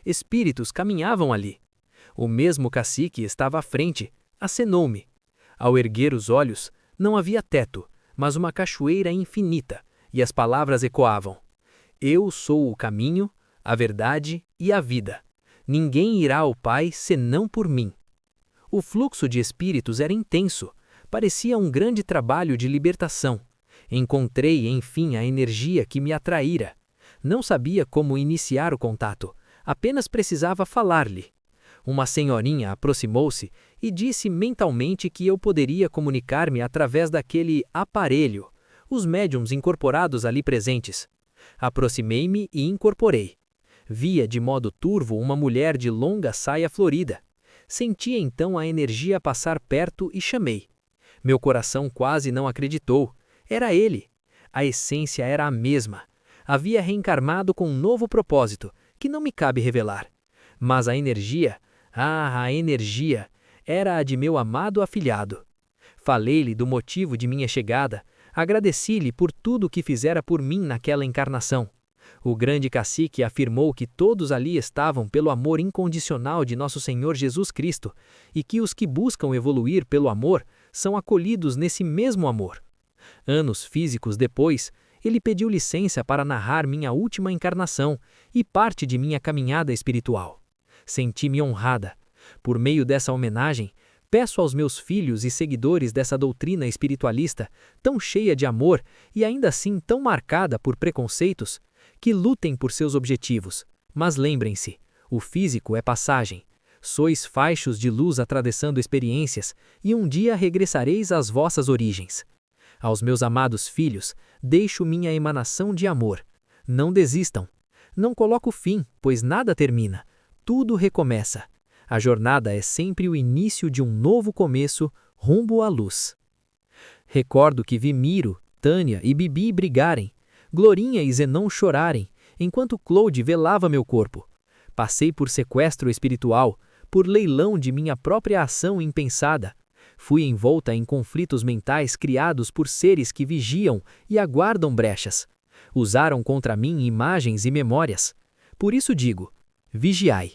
Espíritos caminhavam ali. O mesmo cacique estava à frente, acenou-me. Ao erguer os olhos, não havia teto, mas uma cachoeira infinita, e as palavras ecoavam: Eu sou o caminho, a verdade e a vida. Ninguém irá ao Pai senão por mim. O fluxo de espíritos era intenso, parecia um grande trabalho de libertação. Encontrei, enfim, a energia que me atraíra. Não sabia como iniciar o contato, apenas precisava falar-lhe. Uma senhorinha aproximou-se e disse mentalmente que eu poderia comunicar-me através daquele aparelho, os médiums incorporados ali presentes. Aproximei-me e incorporei. Via de modo turvo uma mulher de longa saia florida. Senti então a energia passar perto e chamei. Meu coração quase não acreditou. Era ele. A essência era a mesma. Havia reencarnado com um novo propósito, que não me cabe revelar. Mas a energia, a energia, era a de meu amado afilhado. Falei-lhe do motivo de minha chegada, agradeci-lhe por tudo o que fizera por mim naquela encarnação. O grande cacique afirmou que todos ali estavam pelo amor incondicional de nosso Senhor Jesus Cristo e que os que buscam evoluir pelo amor são acolhidos nesse mesmo amor. Anos físicos depois, ele pediu licença para narrar minha última encarnação e parte de minha caminhada espiritual. Senti-me honrada. Por meio dessa homenagem, peço aos meus filhos e seguidores dessa doutrina espiritualista, tão cheia de amor e ainda assim tão marcada por preconceitos, que lutem por seus objetivos. Mas lembrem-se, o físico é passagem. Sois faixos de luz atravessando experiências e um dia regressareis às vossas origens. Aos meus amados filhos, deixo minha emanação de amor. Não desistam. Não coloco fim, pois nada termina. Tudo recomeça. A jornada é sempre o início de um novo começo rumo à luz. Recordo que vi Miro, Tânia e Bibi brigarem, Glorinha e Zenon chorarem, enquanto Claude velava meu corpo. Passei por sequestro espiritual, por leilão de minha própria ação impensada. Fui envolta em conflitos mentais criados por seres que vigiam e aguardam brechas. Usaram contra mim imagens e memórias. Por isso digo, vigiai.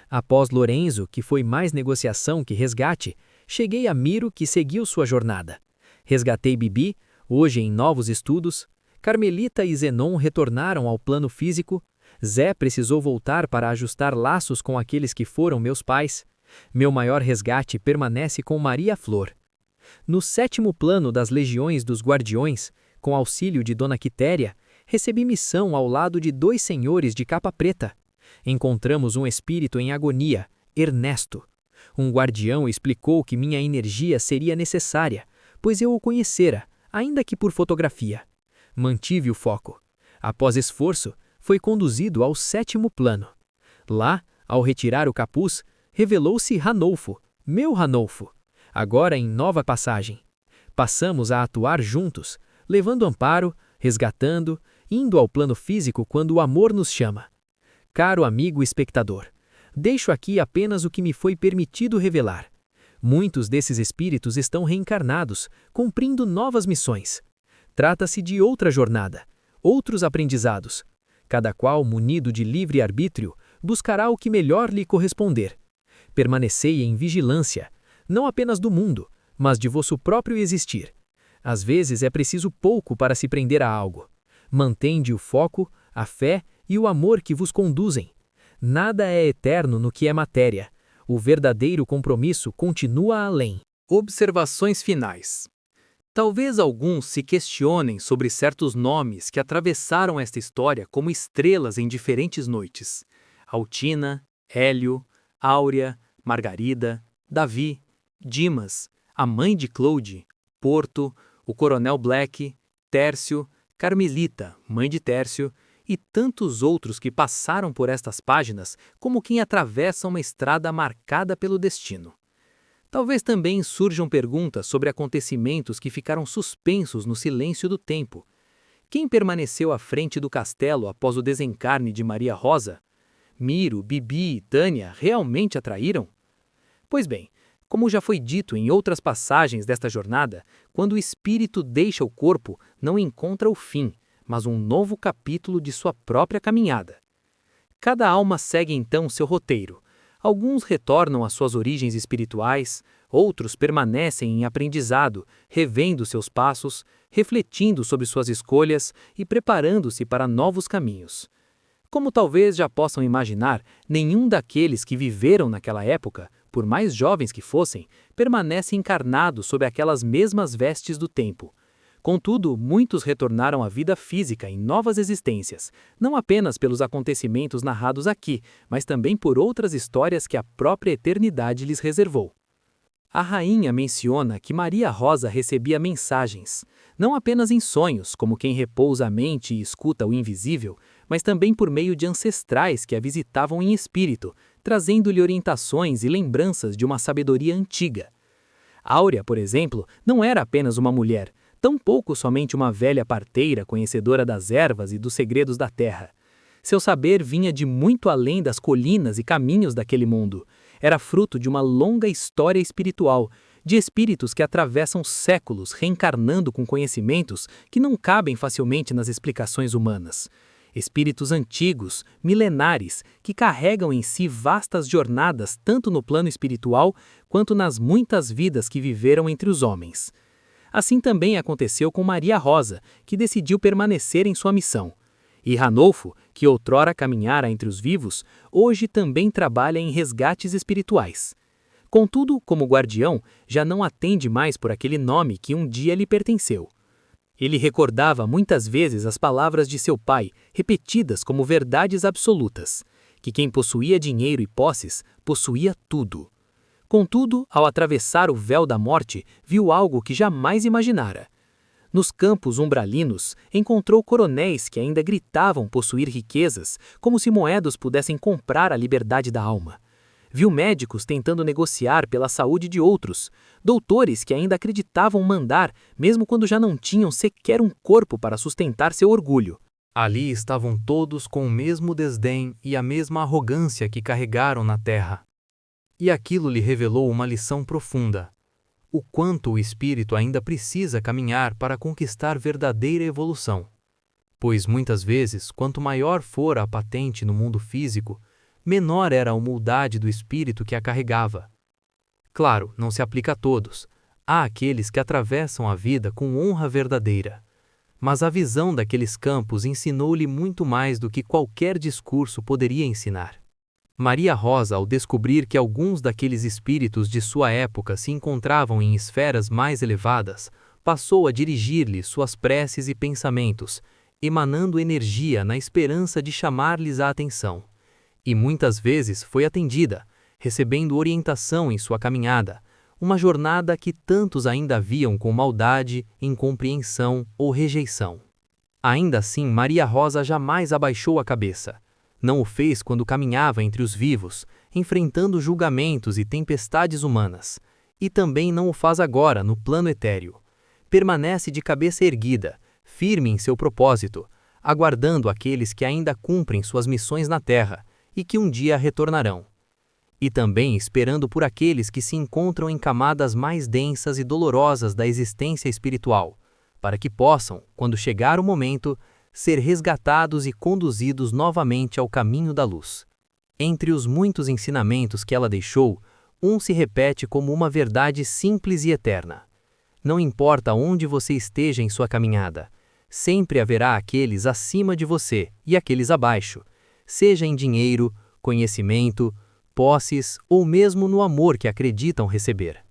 Após Lorenzo, que foi mais negociação que resgate, cheguei a Miro, que seguiu sua jornada. Resgatei Bibi, hoje em novos estudos. Carmelita e Zenon retornaram ao plano físico. Zé precisou voltar para ajustar laços com aqueles que foram meus pais. Meu maior resgate permanece com Maria Flor. No 7º plano das Legiões dos Guardiões, com auxílio de Dona Quitéria, recebi missão ao lado de 2 senhores de capa preta. Encontramos um espírito em agonia, Ernesto. Um guardião explicou que minha energia seria necessária, pois eu o conhecera, ainda que por fotografia. Mantive o foco. Após esforço, foi conduzido ao 7º plano. Lá, ao retirar o capuz, revelou-se Ranulfo, meu Ranulfo, agora em nova passagem. Passamos a atuar juntos, levando amparo, resgatando, indo ao plano físico quando o amor nos chama. Caro amigo espectador, deixo aqui apenas o que me foi permitido revelar. Muitos desses espíritos estão reencarnados, cumprindo novas missões. Trata-se de outra jornada, outros aprendizados. Cada qual, munido de livre arbítrio, buscará o que melhor lhe corresponder. Permanecei em vigilância, não apenas do mundo, mas de vosso próprio existir. Às vezes é preciso pouco para se prender a algo. Mantende o foco, a fé e o amor que vos conduzem. Nada é eterno no que é matéria. O verdadeiro compromisso continua além. Observações finais. Talvez alguns se questionem sobre certos nomes que atravessaram esta história como estrelas em diferentes noites. Altina, Hélio, Áurea, Margarida, Davi, Dimas, a mãe de Claude, Porto, o Coronel Black, Tércio, Carmelita, mãe de Tércio, e tantos outros que passaram por estas páginas como quem atravessa uma estrada marcada pelo destino. Talvez também surjam perguntas sobre acontecimentos que ficaram suspensos no silêncio do tempo. Quem permaneceu à frente do castelo após o desencarne de Maria Rosa? Miro, Bibi e Tânia realmente a traíram? Pois bem, como já foi dito em outras passagens desta jornada, quando o espírito deixa o corpo, não encontra o fim, mas um novo capítulo de sua própria caminhada. Cada alma segue então seu roteiro. Alguns retornam às suas origens espirituais, outros permanecem em aprendizado, revendo seus passos, refletindo sobre suas escolhas e preparando-se para novos caminhos. Como talvez já possam imaginar, nenhum daqueles que viveram naquela época, por mais jovens que fossem, permanece encarnado sob aquelas mesmas vestes do tempo. Contudo, muitos retornaram à vida física em novas existências, não apenas pelos acontecimentos narrados aqui, mas também por outras histórias que a própria eternidade lhes reservou. A rainha menciona que Maria Rosa recebia mensagens, não apenas em sonhos, como quem repousa a mente e escuta o invisível, mas também por meio de ancestrais que a visitavam em espírito, trazendo-lhe orientações e lembranças de uma sabedoria antiga. Áurea, por exemplo, não era apenas uma mulher, tampouco somente uma velha parteira conhecedora das ervas e dos segredos da terra. Seu saber vinha de muito além das colinas e caminhos daquele mundo. Era fruto de uma longa história espiritual, de espíritos que atravessam séculos reencarnando com conhecimentos que não cabem facilmente nas explicações humanas. Espíritos antigos, milenares, que carregam em si vastas jornadas tanto no plano espiritual quanto nas muitas vidas que viveram entre os homens. Assim também aconteceu com Maria Rosa, que decidiu permanecer em sua missão. E Ranulfo, que outrora caminhara entre os vivos, hoje também trabalha em resgates espirituais. Contudo, como guardião, já não atende mais por aquele nome que um dia lhe pertenceu. Ele recordava muitas vezes as palavras de seu pai, repetidas como verdades absolutas, que quem possuía dinheiro e posses, possuía tudo. Contudo, ao atravessar o véu da morte, viu algo que jamais imaginara. Nos campos umbralinos, encontrou coronéis que ainda gritavam possuir riquezas, como se moedas pudessem comprar a liberdade da alma. Viu médicos tentando negociar pela saúde de outros, doutores que ainda acreditavam mandar, mesmo quando já não tinham sequer um corpo para sustentar seu orgulho. Ali estavam todos com o mesmo desdém e a mesma arrogância que carregaram na terra. E aquilo lhe revelou uma lição profunda: o quanto o espírito ainda precisa caminhar para conquistar verdadeira evolução. Pois muitas vezes, quanto maior for a patente no mundo físico, menor era a humildade do espírito que a carregava. Claro, não se aplica a todos. Há aqueles que atravessam a vida com honra verdadeira. Mas a visão daqueles campos ensinou-lhe muito mais do que qualquer discurso poderia ensinar. Maria Rosa, ao descobrir que alguns daqueles espíritos de sua época se encontravam em esferas mais elevadas, passou a dirigir-lhe suas preces e pensamentos, emanando energia na esperança de chamar-lhes a atenção. E muitas vezes foi atendida, recebendo orientação em sua caminhada, uma jornada que tantos ainda viam com maldade, incompreensão ou rejeição. Ainda assim, Maria Rosa jamais abaixou a cabeça. Não o fez quando caminhava entre os vivos, enfrentando julgamentos e tempestades humanas. E também não o faz agora no plano etéreo. Permanece de cabeça erguida, firme em seu propósito, aguardando aqueles que ainda cumprem suas missões na Terra e que um dia retornarão. E também esperando por aqueles que se encontram em camadas mais densas e dolorosas da existência espiritual, para que possam, quando chegar o momento, ser resgatados e conduzidos novamente ao caminho da luz. Entre os muitos ensinamentos que ela deixou, um se repete como uma verdade simples e eterna. Não importa onde você esteja em sua caminhada, sempre haverá aqueles acima de você e aqueles abaixo, seja em dinheiro, conhecimento, posses ou mesmo no amor que acreditam receber.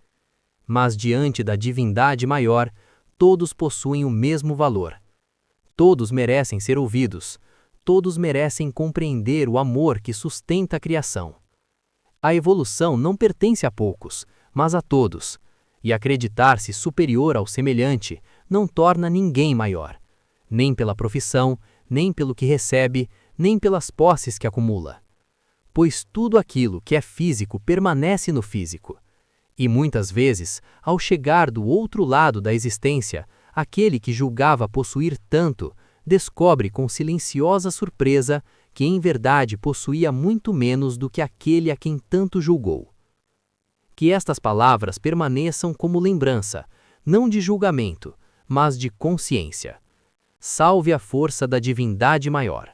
Mas diante da divindade maior, todos possuem o mesmo valor. Todos merecem ser ouvidos, todos merecem compreender o amor que sustenta a criação. A evolução não pertence a poucos, mas a todos, e acreditar-se superior ao semelhante não torna ninguém maior, nem pela profissão, nem pelo que recebe, nem pelas posses que acumula. Pois tudo aquilo que é físico permanece no físico. E muitas vezes, ao chegar do outro lado da existência, aquele que julgava possuir tanto, descobre com silenciosa surpresa que em verdade possuía muito menos do que aquele a quem tanto julgou. Que estas palavras permaneçam como lembrança, não de julgamento, mas de consciência. Salve a força da divindade maior.